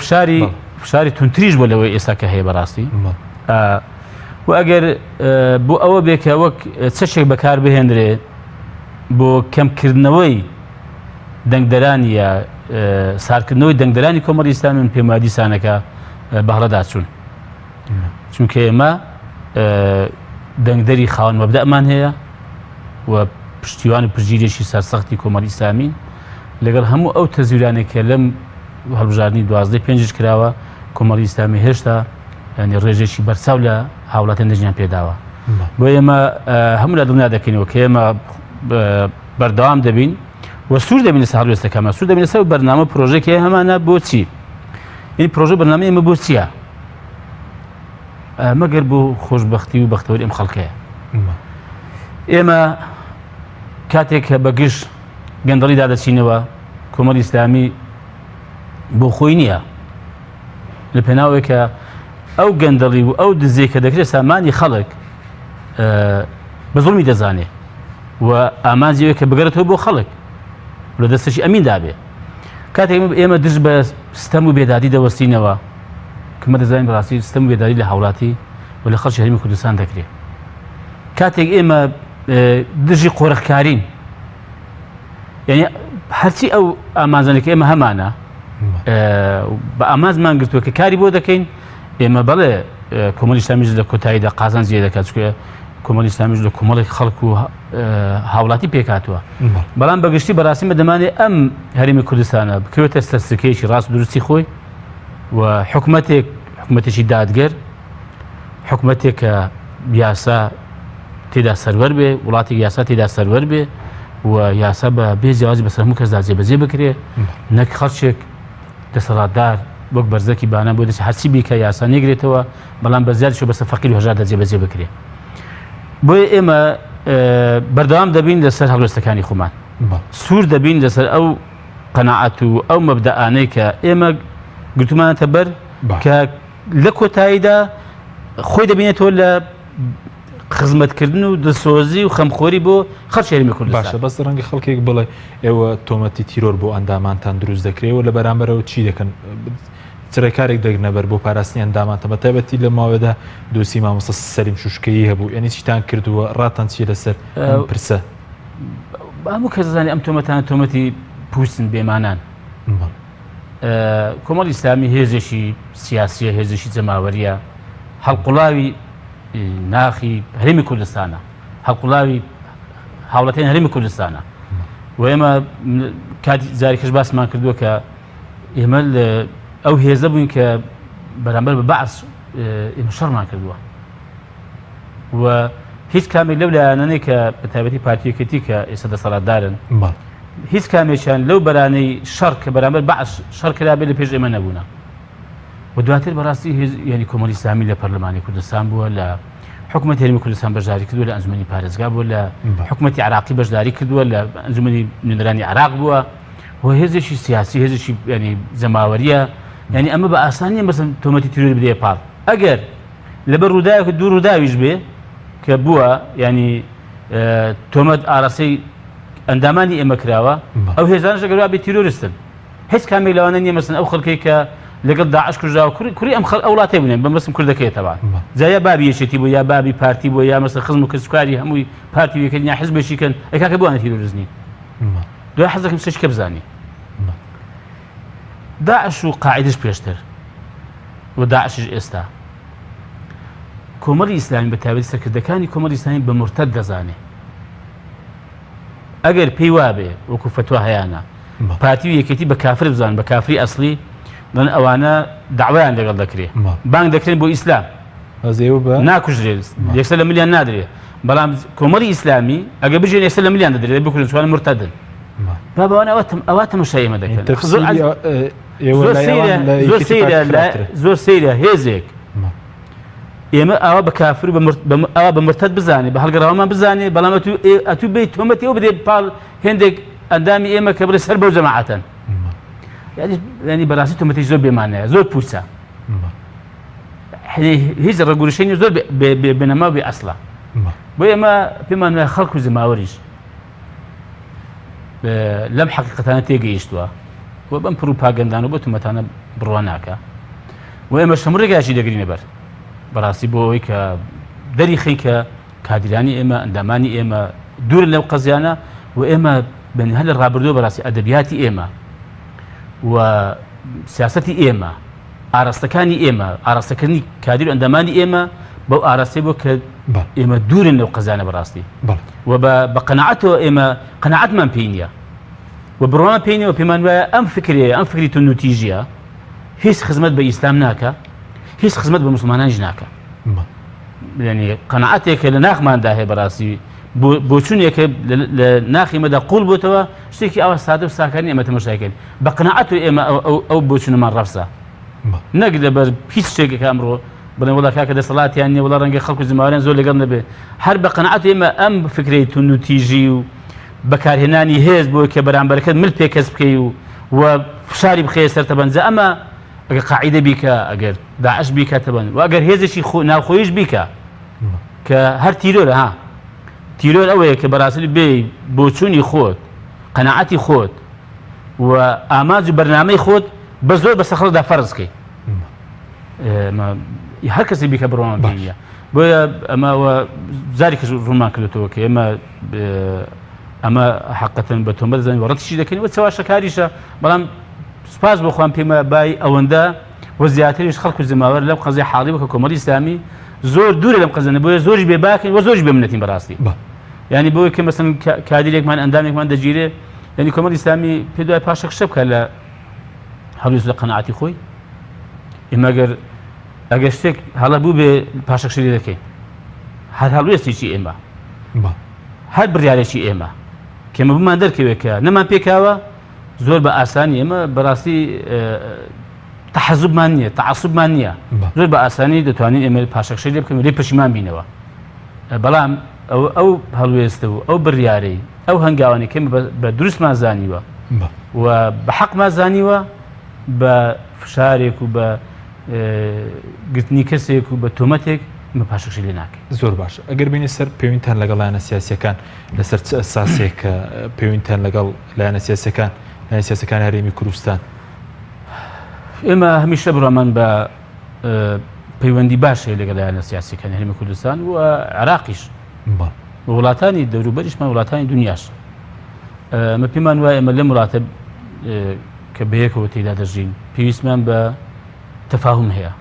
[SPEAKER 2] فشاری تونتریش بۆ لەوەی ئێستا کە هەیە بەڕاستی. و ئەگەر بۆ ئەوە بێکە وەک چەشێک بەکار بهێنرێ بۆ کەمکردنەوەی دەنگدەرانی یا سارکردنەوەی دەنگدەرانی کۆمەڵی ئیسلامی من پێم وایە دیسانەکە بەهڵەدا چوون. چونکە ئێمە دەنگدەری خاوەن مەبدەمان هەیە و پشتیوان و پشتگیریەکی سەرسەختی کۆمەڵی ئیسلامی لەگەڵ هەموو ئەو تەزویرانێکە لەم هەڵبژاردننی 12/5 کراوە کۆمەڵی ئیسلامی هێشتا ینی ڕێژێکی بەرچاو لە هاوڵاتیان دەژیان پێداوە. بۆ ئێمە هەموو لە دڵنیا دەکەینەوە کە ئێمە بەردەوام دەبین و سوور دەبین لەسەر هەڵوێستەکەمە سوور دەبین لەسەر بەرنامە پرۆژێکی هەمانە بۆچی این پرۆژە بەرنامە ئێمە بۆ چییە؟ مەگەر بۆ خۆشبەختی و بەختەوەری ئەم خەڵکەیە. ئێمە کاتێک کە بەگشت گەندەڵی دادەچینەوە کۆمەڵی ئیسلامی بۆ خۆی نییە لە پێناوێکە ئەو گەندەڵی و ئەو دزێ کە دەکرێت سامانی خەڵک بە زوڵمی دەزانێ و ئامانجیەوە کە بگەرێتەوە بۆ خەڵک لە دەستەشی ئەمین دابێ کاتێک ئێمە دژ بە ستەم و بێدادی دەوەستینەوە کەمە دەزانین بەڕاستی ستەم و بێدادی لە هاوڵاتی و لە خەڵکی هەرێمی کوردستان دەکرێت کاتێک ئێمە دژی قۆرەخکارین یعنی هەرچی ئەو ئامانجانێک ئێمە هەمانە بە ئامانجمان گرتووە کە کاری بۆ دەکەین ئێمە بەڵێ کۆمەڵی ئیسلامیش لە کۆتاییدا قازان زیێ دەکات چکە کۆمەڵی ئیسلامیش لە کۆمەڵێک خەڵک و هاوڵاتی پێکاتوە بەڵام بەگشتی بەڕاستی دەمانێت ئەم هەرێمی کوردستانە بکەوێتە سەرسکەیەکی ڕاست دروستی خۆی و حکومەتێکی دادگەر حکومەتێک کە یاسا تێدا سەروەر بێ وڵاتی یاسا تێدا سەروەر بێ و یاسا بە بێ جیاوازی بەسەر هەموو کەسدا جێبەجێ بکرێ نەک خەڵکێک دەسەڵاتدار وەک بەرزەکی بانە بۆ دەچێت هەرچی بیکە یاسا نێگرێتەوە بەڵام بەزیادیشەوە بەسەر فەقیر و هەژار دەجێبەجێ بکرێ بۆیە ئێمە بەردەوام دەبین لەسەر هەڵوێستەکانی خۆمان سوور دەبین لەسەر ئەو قەناعەت و ئەو مەبدەئانەی کە ئێمە گرتومانەتە بەر کە لە کۆتاییدا خۆی دەبینێتەوە لە خزمەتکردن و دەسۆزی و خەمخۆری بۆ خەڵکی هەرێمی کوردستان
[SPEAKER 1] باشە بەس ڕەنگە خەڵکێک بڵێ ئێوە تۆمەتی تیرۆر بۆ ئەندامانتان دروست دەکرێەوە لە بەرامبەرەوە چی دەکەن چرەکارێک دەگنەبەر بۆ پاراستنی ئەندامانتە بە تایبەتی لە ماوەدا دۆسی مامۆستا سەلیم شوشکەیی هەبوو یعنی چیتان کردووە ڕاتان چیە لەسەر پرسە
[SPEAKER 2] هەموو کەس دەزانێت ئەم تۆمەتانە تۆمەتی پووسن بێمانان کۆمەڵی ئیسلامی هێزێکی سیاسیە هێزێکی جەماوەریە هەڵقوڵاوی ناخی هەرێمی کوردستانە هەڵقوڵاوی هاوڵەتیان هەرێمی کوردستانە و ئێمە کاتی جارێکەش باسمان کردووە کە ئێمە ئەو هێزە بووین کە بەرامبەر بە بەعس ئێمە شەڕمان کردووە و هیچ کامێک لەو لایەنانەی کە بە تایبەتی پارتیەکەتی کە ئێستا دەسەڵاتدارن هیچ کامێکیان لەو بەرانەی شەڕ کە بەرامبەر بەعس شەڕ کرابێت لە پێش ئێمە نەبوونە و دواتر بەڕاستی یعنی کۆمەڵی ئیسلامی لە پەرلەمانی کوردستان بووە لە حکومەتی هەرێمی کوردستان بەشداری کردووە لە ئەنجومەنی پارێزگا بووە لە حکومەتی عراقی بەشداری کردووە لە ئەنجومەنی نوێنەرانی عراق بووە و هێزێکی سیاسی هێزێکی ینی جەماوەریە ینی ئەمە بە ئاسانی نیە مەسەڵەن تۆمەتی تیرۆر بدێ پاڵ ئەگەر لەبەر ڕووداوێک دوو ڕووداویش بێ کە بووە ینی تۆمەت ئاڕاستەی ئەندامانی ئێمە کراوە ئەو هێزانش ئەگەر بێ تیرۆریستن هیچ کامێک لەوانە نیە مەسەڵەن ئەو خەڵکەی کە لەگەڵ داعش کوژراوە کوڕی ئەم وڵاتێ بوونێن بەمەسم کوردەکەیەوە جا یا بابی یەکێتی بۆ یا بابی پارتی بۆ یا مەسەڵەن خزم و کەسوکاری هەمووی پارتی وەکەن یا حیزبێکیکەن ئەکاکە بوانە تیرۆریزنی دوای حەز دەکەم شتێکە بزانی داعش و قاعیدەش پێشتر و داعشش ئێستا کۆمەڵی ئیسلامی بە تایبەتی سەرکردەکانی کۆمەڵی ئیسلامی بە مرتەد دەزانێ ئەگەر پێی وابێ وەکو فتوا هەیەە پارتی و یەکێتی بە کافر بزان بە کافری ئەسلی دەن ئەوانە داوایان لەگەڵ دەکرێت بانگ دەکرێن بۆ ئیسلام ناکوژرێت یەکسەر لە ملیان نادرێت بەڵام کۆمەڵی ئیسلامی ئەگە بژێن یەکسەر لە ملیان دەدرێت بکوژن چوانە مرتەدن بابەوانە ئەوە تەماشای ئێمە دەکەن زۆر سەیرە هێزێک ئێمە ئەوە بە کافر ئەوە بە مرتەد بزانێ بە هەڵگەڕاوەمان بزانێ بەڵام ئەتوو بێت تۆمەتی ئەو بدێ پاڵ هێندێک ئەندامی ئێمە کە بڵێ سەر بەو جەماعەتەن ینی بەڕاستی تۆمەتێکی زۆر بێمانەیە زۆر پوچە هیچ ڕێگوڕشێنی زۆر بێنەما بێ ئەسڵە بۆ ئێمە پێمان وایە خەڵک و زەماوەریش لەم حەقیقەتانە تێگەیشتووە و بەم پروپاگەندان و بۆ تۆمەتانە بڕوا ناکە و ئێمە هەموو ڕێگایشی دەگرینە بەر بەڕاستی بۆ ئەوەی کە دەری خەیکە کادرانی ئێمە ئەندامانی ئێمە دوور لەو قەزیانە و ئێمە بەنیها لە ڕابردووە بەڕاستی ئەدەبیاتی ئێمە و سیاسەتی ئێمە ئاراستەکانی ئێمە ئاراستەکردنی کادر و ئەندامانی ئێمە بەو ئاراستی بۆ کە ئێمە دوورن لەو قەزانە بەڕاستی و بە قەناعەتەوە ئێمە قەناعەتمان پێی نییە و بڕوامان پێی نییە و پێمان وایە ئەم فکری تونوتیژیە هیچ خزمەت بە ئیسلام ناکە هیچ خزمەت بە موسڵمانانیش ناکە ینی قەناعەتێکە لە ناخماندا هەیە بەڕاستی بۆچوونێکە لە ناخی مەدا قوڵ بۆتەوە شتێکی ئەوە سادە و ساکانی ئێمە تەماشاکەین بە قەناعەت و ئێمە ئەو بۆچوونەمان ڕەفسە نەک لەبەر هیچ شتێکێک ئەمڕۆ بڵێن وڵا کاکە دەسەڵاتیان نییە وڵا ڕەنگە خەڵک و زماوەریان زۆر لەگەڵ نەبێ هەر بە قەناعەت ئێمە ئەم فکرەی تونوتیژی و بەکارهێنانی هێز بۆ کە بەرامبەرەکەت مل پێکەس بکەی و و فشاری بخێ سەرتەبەنجە ئەمە ئەگەر قاعیدە بیکە ئەگەر داعش بیکاتەبەن و ئەگەر هێزێکی ناوخۆیش بیکە کە هەر تیرۆرە ها تیرۆر ئەوەیە کە بەڕاستی بێ بۆ چوونی خۆت قەناعەتی خۆت و ئاماج و بەرنامەی خۆت بە زۆر بە سەخڵدا فەرزکەی هەر کەسی بیکە بڕۆمان بینە بۆیە ئەمەوە زاری کەس ڕوومان کردێتەوە کە ئەمە حقەتەن بە تۆمە دەزانین و ڕەتیشی دەکەین و چاوا شەکاریشە بەڵام سپاس بۆ خۆم پێمە بای ئەوەندە و زیاتریش خەڵک و زماوەر لەم قەزای حاڵی بکە کۆمەڵی ئیسلامی زۆر دوورە لەم قەزانە بۆیە زۆریش بێ باکەین و زۆریش بێ منەتین بەڕاستی یعنی بۆی کە مەسەن کادیرێکمان ئەندامێکمان دەگیرێ یعنی کۆمەڵی ئیسلامی پێ دوای پاشە شە بکە لە هەڵویست لە قەناعەتی خۆی ئێمە ئەگەر شتێک هەڵە بوو بێ پاشەکشری دەکەین هەر هەڵوێستێکی ئێمە هەر بڕیارێکی ئێمە کێمە بمان دەرکەوێت کە نەمان پێکاوە زۆر بە ئاسانی ئێمە بەڕاستی تەحەزوبمان نییە تەعەسوبمان نییە زۆر بە ئاسانی دەتوانین ئێمە پاشەکشەی لێ بکەین لێ پەشیمان بینەوە بەڵام ئەو هەڵوێستە و ئەو بڕیارەی ئەو هەنگاوانی کەم بە دروستمان زانیوە و بە حەقمان زانیوە بە فشارێک و بە گرتنی کەسێک و بە تۆمەتێک مە پاشەکشی لێ ناکەین
[SPEAKER 1] زۆر باش ئەگەر بینی سەر پەیوەندیتان لەگەڵ لایەنە سیاسیەکان لەسەر چ ئەساسێک کە پەیوەندیتان لەگەڵ لایەنە سیاسیەکانی هەرێمی کوردستان
[SPEAKER 2] ئێمە هەمیشە بڕۆمان بە پەیوەندی باشەیە لەگەڵ لایەنە سیاسیەکانی هەرێمی کوردستان و عێراقیش وڵاتانی دەوروبەریشمان وڵاتانی دنیاش مە پێمان وایە ئێمە لەم وڵاتە کە بەیەکەوە تێدا دەژین پێویستمان بە تەفاهم هەیە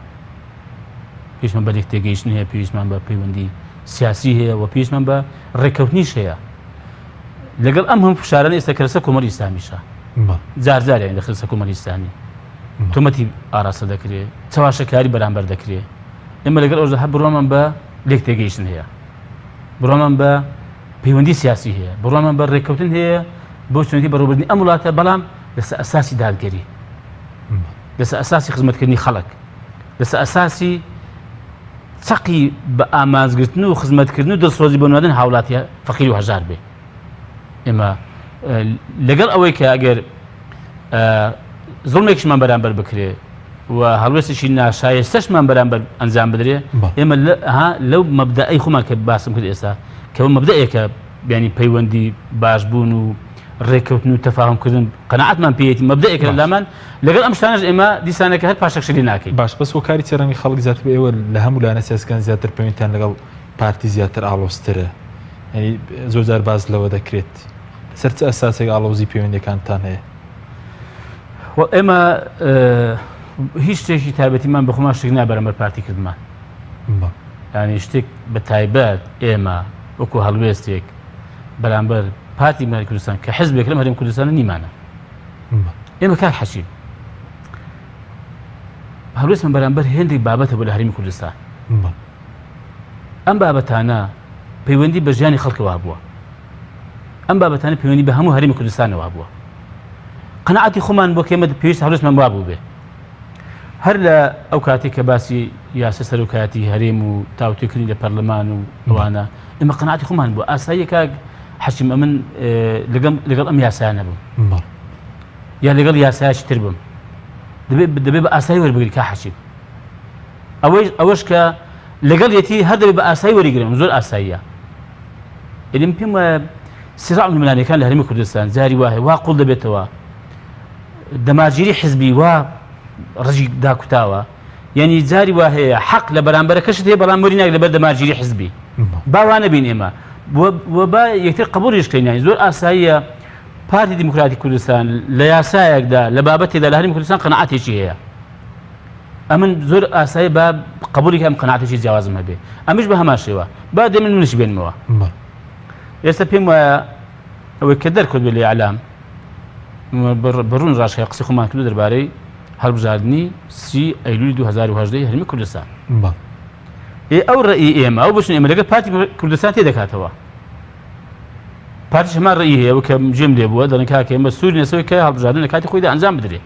[SPEAKER 2] پێویستمان بە لێکتێگەیشتن هەیە پێویستمان بە پەیوەندی سیاسی هەیە و پێویستمان بە ڕێکەوتنیش هەیە لەگەڵ ئەم هەم فشارانە ئێستا کە لەسەر کۆمەڵی ئیسلامیشە جارجاریان لە لەسەر کۆمەڵی ئیسلامی تۆمەتی ئاراستە دەکرێت چاواشەکاری بەرامبەر دەکرێت ئێمە لەگەڵ ئەوژە هەر بڕۆمان بە لێکتێگەیشتن هەیە بڕۆمان بە پەیوەندی سیاسی هەیە بڕۆمان بە ڕێکەوتن هەیە بۆ چۆنێتی بەڕێوەبردنی ئەم وڵاتە بەڵام لەسەر ئەساسی دادگەری لەسەر ئەساسی خزمەتکردنی خەڵک لەسەر ئەساسی چەقی بە ئامانزگرتن و خزمەتکردن و دڵسۆزی بۆ نوادن هاوڵاتی فەقیر و هەژار بێ ئێمە لەگەڵ ئەوەی کە ئەگەر زوڵمێکشمان بەرامبەر بکرێ و هەڵوێستێکی ناشایستەشمان بەرامبەر ئەنجام بدرێ ئێمە لەو مەبدەئی خۆمان کە باسم کرد ئێستا کەەوە مەبدەیەکە بیانی پەیوەندی باشبوون و ڕێککەوتن و تەفاهمکردن قەناعەتمان پێیەتی مەبدەیەکە لەلامان لەگەڵ ئەم شتانەش ئێمە دیسانەکە هەر پاشەکشەری ناکەین
[SPEAKER 1] باش بەس وەکاری چێڕەنگی خەڵک زیاتر ئێوە لە هەموو لایەنە سیاسیەکان زیاتر پەیوەندیتان لەگەڵ پارتی زیاتر ئاڵۆزترە ینی زۆر جار باز لەوە دەکرێت سەر چ ئەساسێک ئاڵۆزی پەیوەندیەکانتان هەیە
[SPEAKER 2] ئێمە هیچ شتێکی تایبەتیمان بەخۆمان شتێک نابەرەمبەر پارتی کردمان ینی شتێک بە تایبەت ئێمە وەکو هەڵوێستێک بەرامبەر پارتی مەلی کوردستان کە حزبێک لەم هەرێمی کوردستانە نیمانە ئێمە کار حەشیم هەڵوێستمان بەرامبەر هێندێک بابەتە بۆ لە هەرێمی کوردستان ئەم بابەتانە پەیوەندی بە ژیانی خەڵکەوە بووە ئەم بابەتانە پەیوەندی بە هەموو هەرێمی کوردستانەوە بووە قەناعەتی خۆمان بۆ کێمە پێویست هەڵوێستمان وا بوو بێ هەر لە ئەو کاتێک کە باسی یاسە سەرۆکایەتی هەرێم و تاوتێکردنی لە پەرلەمان و ئەوانە ئێمە قەناعەتی خۆمان بووە ئاساییە کاک حەشیم ئەمن لەگەڵ ئەم یاسایانە بووم یا لەگەڵ یاسایەکی تر بم دەبێت بە ئاسایی وەربگری کا حەشیم ئەوەش کە لەگەڵ یەتی هەر دەبێت بە ئاسایی وەریگرم زۆر ئاساییە ئێلم پێم وایە سیراع ململانیەکان لە هەرێمی کوردستان جاری وایە وا قوڵ دەبێتەوە دەماگیری حزبی وا ڕژی داکوتاوە یعنی جاری وا هەیە حەق لە بەرامبەرەکەشت هەیە بەڵام وەری ناک لەبەر دەماگیری حزبی باوانە بین ئێمە و با یەکتر قبوڵیش کەین زۆر ئاساییە پارتی دیموکراتی کوردستان لە یاسایەکدا لە بابەتێدا لە هەرێمی کوردستان قەناعەتێکی هەیە ئەمن زۆر ئاسایی با قبولی کە ئەم قەناعەتێکی جیاوازم هەبێ ئەمیش بە هەمان شێوە با دێ منش بێنمەوە ئێستا پێم وایە ئەوەی کە دەرکەوت بێ لە ئیعلام بەڕوون ڕاشەیە قسەی خۆمان کردو دەربارەی هەڵبژاردننی 30 ئەیلولی 2010 هەرێمی کوردستان ئەو ڕێی ئێمە ئەو بچین ئێمە لەگەڵ پارتی کوردستان تێدەکاتەوە پارتیش هەمان ڕێی هەیە کە جێم لێ بووە دەڵێن کاکە ئێمە سووری نەسەوەی کە هەڵبژاردن لە کاتی خۆیدا ئەنجام بدرێ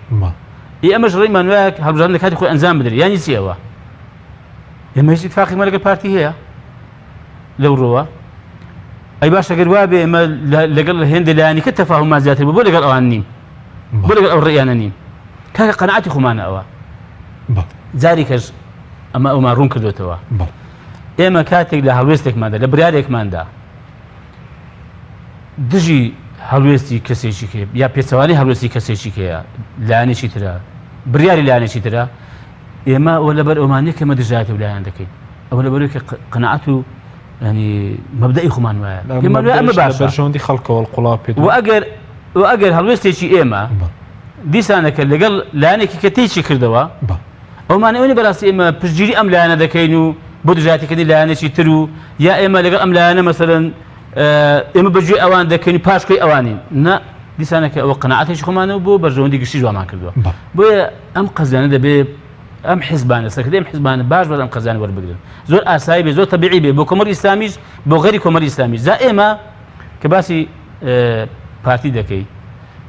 [SPEAKER 2] ئەمەش ڕێیمان وایە هەڵبژاردن لە کاتی خۆی ئەنجام بدرێ یانی چی ئەوە ئێمە هیچ ئیتفاقێکمان لەگەڵ پارتی هەیە لەو ڕۆوە ئەی باش ئەگەر وا بێ ئێمە لەگەڵ هێندە لایەنیکە تەفاهوممان زیاتر بوو بۆ لەگەڵ ئەوان نیم بۆ لەگەڵ ئەو ڕێیانە نین کاکە قەنەعەتی خۆمانە ئەوە جاری کەش ئەمە ئەومان ڕوون کردوێتەوە ئێمە کاتێک لە هەڵوێستێکماندا لە بریارێکماندا دژی هەڵوێستی کەسێکی کێ یا پێچەوانی هەڵوێستی کەسێکی کەیە لایەنێکی ترە بریاری لایەنێکی ترە ئێمە ئەوە لەبەر ئەومانەیە کە ئێمە دژایەتی و لایەن دەکەین ئەوە لەبەرەوەی کە قەنەعەت و ینی مەبدەئی خۆمان وایە ئەمە باشە
[SPEAKER 1] بەرژەوەندی خەڵکەوە قوڵاو پێ
[SPEAKER 2] و ئەگەر هەڵوێستێکی ئێمە دیسانەکە لەگەڵ لایەنێکی کە تێکی کردەوە ئەومانەوەی بەڕاستی ئێمە پشتگیری ئەم لایەنە دەکەین و بۆ دژایەتیکردنی لایەنێکی تر و یا ئێمە لەگەڵ ئەم لایەنە مەسەڵەن ئێمە بەجێ ئەوان دەکەین پاشکۆی ئەوانین نە دیسانەکە ئەوە قەنەعەتێکی خۆمانەوە بۆ بەرژەوەندی گشتی جوانمان کردووە بۆیە ئەم قەزانە دەبێت ئەم حیزبانە سەرکردەی ئەم حیزبانە باش بەس ئەم قەزانە وەربگرن زۆر ئاسایی بێ زۆر تەبیعی بێ بۆ کۆمەڵی ئیسلامیش بۆ غەیری کۆمەڵی ئیسلامیش جا ئێمە کە باسی پارتی دەکەی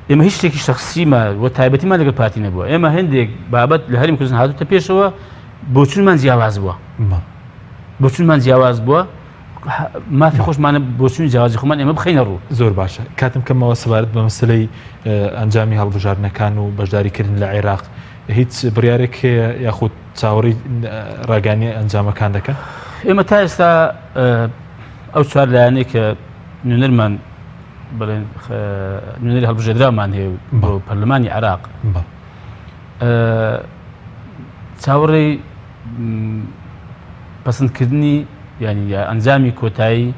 [SPEAKER 2] ئێمە هیچ شتێکی شەخسیمە و تایبەتیمان لەگەڵ پارتی نەبووە ئێمە هەندێک بابەت لە هەرێمی کوردستان هاتووەتە پێشەوە بۆچوونمان جیاواز بووە بۆچوونمان جیاواز بووە مافی خۆشمانە بۆچوونی جیاوازی خۆمان ئێمە بخەینە ڕوو
[SPEAKER 1] زۆر باشە کاتم کەمەوە سەبارەت بە مەسلەی ئەنجامی هەڵبژاردنەکان و بەشداریکردن لە عێراق هیچ بڕیارێک هەیە یاخود چاوەڕی ڕاگانی ئەنجامەکان دەکەن
[SPEAKER 2] ئێمە تا ئێستا ئەو چوار لایەنەی کە نوێنەرمان بڵێن نوێنەری هەڵبژێردرامان هەیە بۆ پەرلەمانی عێراق چاوەڕێی پەسەندکردنی ینی ئەنجامی کۆتایی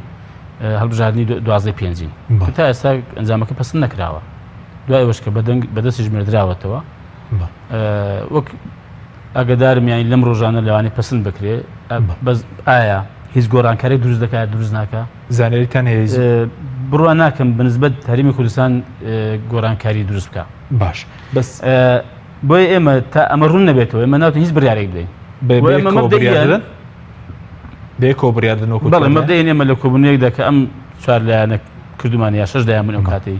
[SPEAKER 2] هەڵبژاردننی 12/5 تا ئێستا ئەنجامەکە پەسەند نەکراوە دوای ئەوەش کە بەدەستی ژمێردراوەتەوە وەک ئاگدارم یانی لەم ڕۆژانە لەوانەیە پەسەند بکرێ بەس ئایا هیچ گۆڕانکارێک دروست دەکات دروست ناکە
[SPEAKER 1] زانێریتان هەیە
[SPEAKER 2] بڕوا ناکەم بنسبەت هەرێمی کوردستان گۆڕانکاری دروست بکە
[SPEAKER 1] باش بەس
[SPEAKER 2] بۆیە ئێمە تا ئەمە ڕوون نەبێتەوە ئێمە ناوتە هیچ بڕیارێک بدەین
[SPEAKER 1] بێکەوە بڕیاردن
[SPEAKER 2] بەڵێ مەبدەین ئێمە لە کۆبوونەیەکدا کە ئەم چوار لایەنە کردومان یا 6 لایەن ئەم کاتەی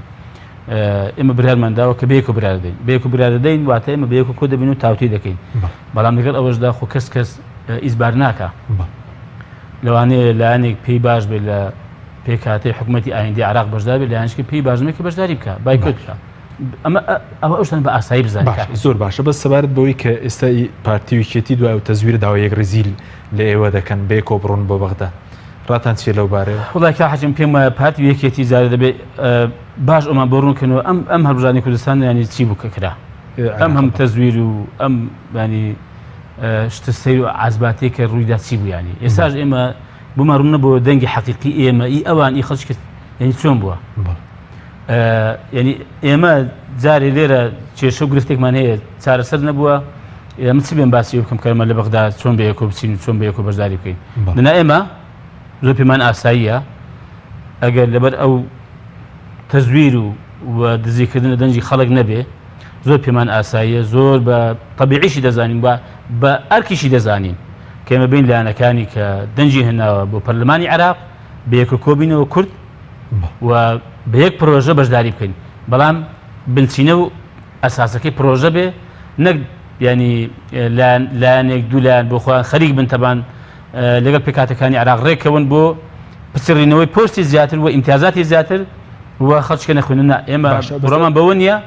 [SPEAKER 2] ئێمە بڕیارمانداوە کە بەیەکەوە بڕیار دەدەین بەیەکەوە بڕیار دەدەین واتە ئێمە بەیەکەوە کۆ دەبین و تاوتی دەکەین بەڵام لەگەڵ ئەوەشدا خۆ کەس ئیزبار ناکە لەوانەیە لایەنێک پێی باش بێت لە پێکهاتەی حکوومەتی ئایندی عێراق بەشدار بێت لایەنێکی پێی باش نەبێت کە بەشداری بکە بایکۆت بکە ئەوە ئەوشتان بە ئاسایی بزانین
[SPEAKER 1] زۆر باشە بەس سەبارەت بەوەی کە ئێستا پارتی ویکێتی دوای و تەزویر داوای یەک ڕزیل لە ئێوە دەکەن بێکۆ بڕۆن بۆ بەغدا ڕاتان چیە لەو بارەیە
[SPEAKER 2] وڵای کا حەجم پێم وایە پارتی ویکێتی زارە دەبێت باش ئەمان بۆ ڕوونکردنەوە ئەم هەڵبژاردنی کوردستان ینی چی بوو کە کرا ئەم هەم تەزویر و ئەم ینی شتە سەیر و عازباتەیە کە ڕوویدا چی بوو ینی ئێستاش ئێمە بۆمان ڕوون نەبووە دەنگی حەقیقی ئێمە ئەوان خەڵکی کە ینی چۆن بووە ینی ئێمە جارێ لێرە کێشە و گرفتێکمان هەیە چارەسەر نەبووە ئێمە چی بێن باسی بکەم کەمە لە بەغدا چۆن بەیەکۆ بچین و چۆن بەیەکۆ بەشداری بکەین لەنا ئێمە زۆر پێمان ئاساییە ئەگەر لەبەر ئەو تەزویر و دزیکردنە دەنجی خەڵک نەبێ زۆر پێمان ئاساییە زۆر بە تەبیعیشی دەزانین بە ئەرکیشی دەزانین کە ئێمە بین لایەنەکانی کە دەنجی هێناوە بۆ پەرلەمانی عێراق بەیەکۆ کۆبینەوە کورد و بە یەک پرۆژە بەشداری بکەین بەڵام بنچینە و ئەساسەکەی پرۆژە بێ نەک ینی لایەنێک دوو لایەن بۆ خۆیان خەریک بن تەبان لەگەڵ پێکاتەکانی عێراق ڕێکەون بۆ پچڕینەوەی پۆستی زیاتر و ئیمتیازاتی زیاتر و خەڵچکە نەخوێنە ئێمە بڕۆمان بەوە نییە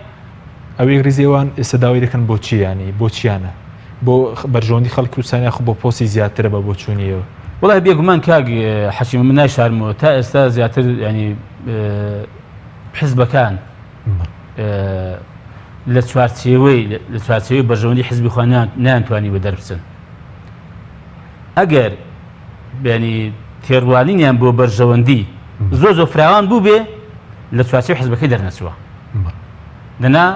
[SPEAKER 1] ئەوەی ڕیزێوان ئێستا داوای دەکەن بۆ چیانی بۆ چیانە بۆ بەرژەوەندی خەڵکی وسانیا خۆ بۆ پۆستی زیاترە بە بۆ چوونیەوە
[SPEAKER 2] وڵای بێگومان کاک حەشیم من نایشارمەوە تا ئێستا زیاتر ینی حیزبەکان لە چوارچێوەی بەرژەوەندی حیزبی خۆیان نایانتوانی بە دەربچن ئەگەر ینی تێڕوانینیان بۆ بەرژەوەندی زۆر فراوان بوو بێ لە چوارچێوەی حیزبەکەی دەرنەچووە دەنا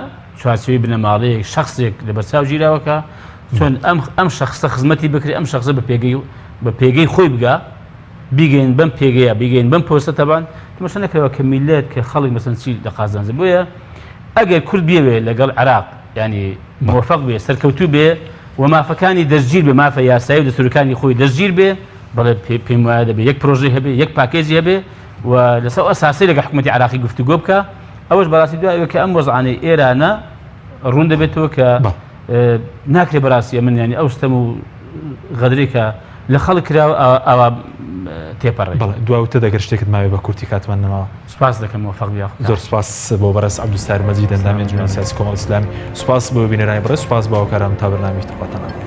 [SPEAKER 2] چوارچێوەی بنەماڵەیەک شەخصێک لە بەرچاو گیراوەکە چۆن ئەم شەخصە خزمەتی بکرێ ئەم شەخصە بە پێگەی خۆی بگا بیگەین بەم پێگەیە بیگەین بەم پۆستە تەبان تماشا نەکرێەوە کە میلەت کە خەڵک مەسەن چی لە قازانجە بۆیە ئەگەر کورد بێوێ لەگەڵ عێراق ینی موفق بێ سەرکەوتوو بێ و مافەکانی دەستگیر بێ مافە یاسایی و دەستورەکانی خۆی دەستگیر بێ بەڵێ پێم وایە دەبێ یەک پرۆژەی هەبێ یەک پاکێجی هەبێ و لەسەر ئەساسی لەگەڵ حکوومەتی عێراقی گفتوگۆ بکە ئەوەش بەڕاستی دوایەوە کە ئەم وەزعانەی ئێرانە ڕوون دەبێتەوە کە ناکرێ بەڕاستی من ینی ئەو ستەم و غەدرێکە لە خەڵک کرا ئەوە تێپەڕێ.
[SPEAKER 1] بەڵێ دواوتە دەگەر شتێکت ماوێ بە کورتی کاتمان نەماوە.
[SPEAKER 2] سپاس دەکەم وەفەق بیا.
[SPEAKER 1] زۆر سپاس بۆ بەڕێز عەبدولستار مەجید ئەندامی ئەنجومەن سیاسی کۆمەڵ ئیسلامی. سپاس بۆ بینەرانی بەڕێز، سپاس بۆ هاوکاران تا بەرنامەی تەقاتەنە.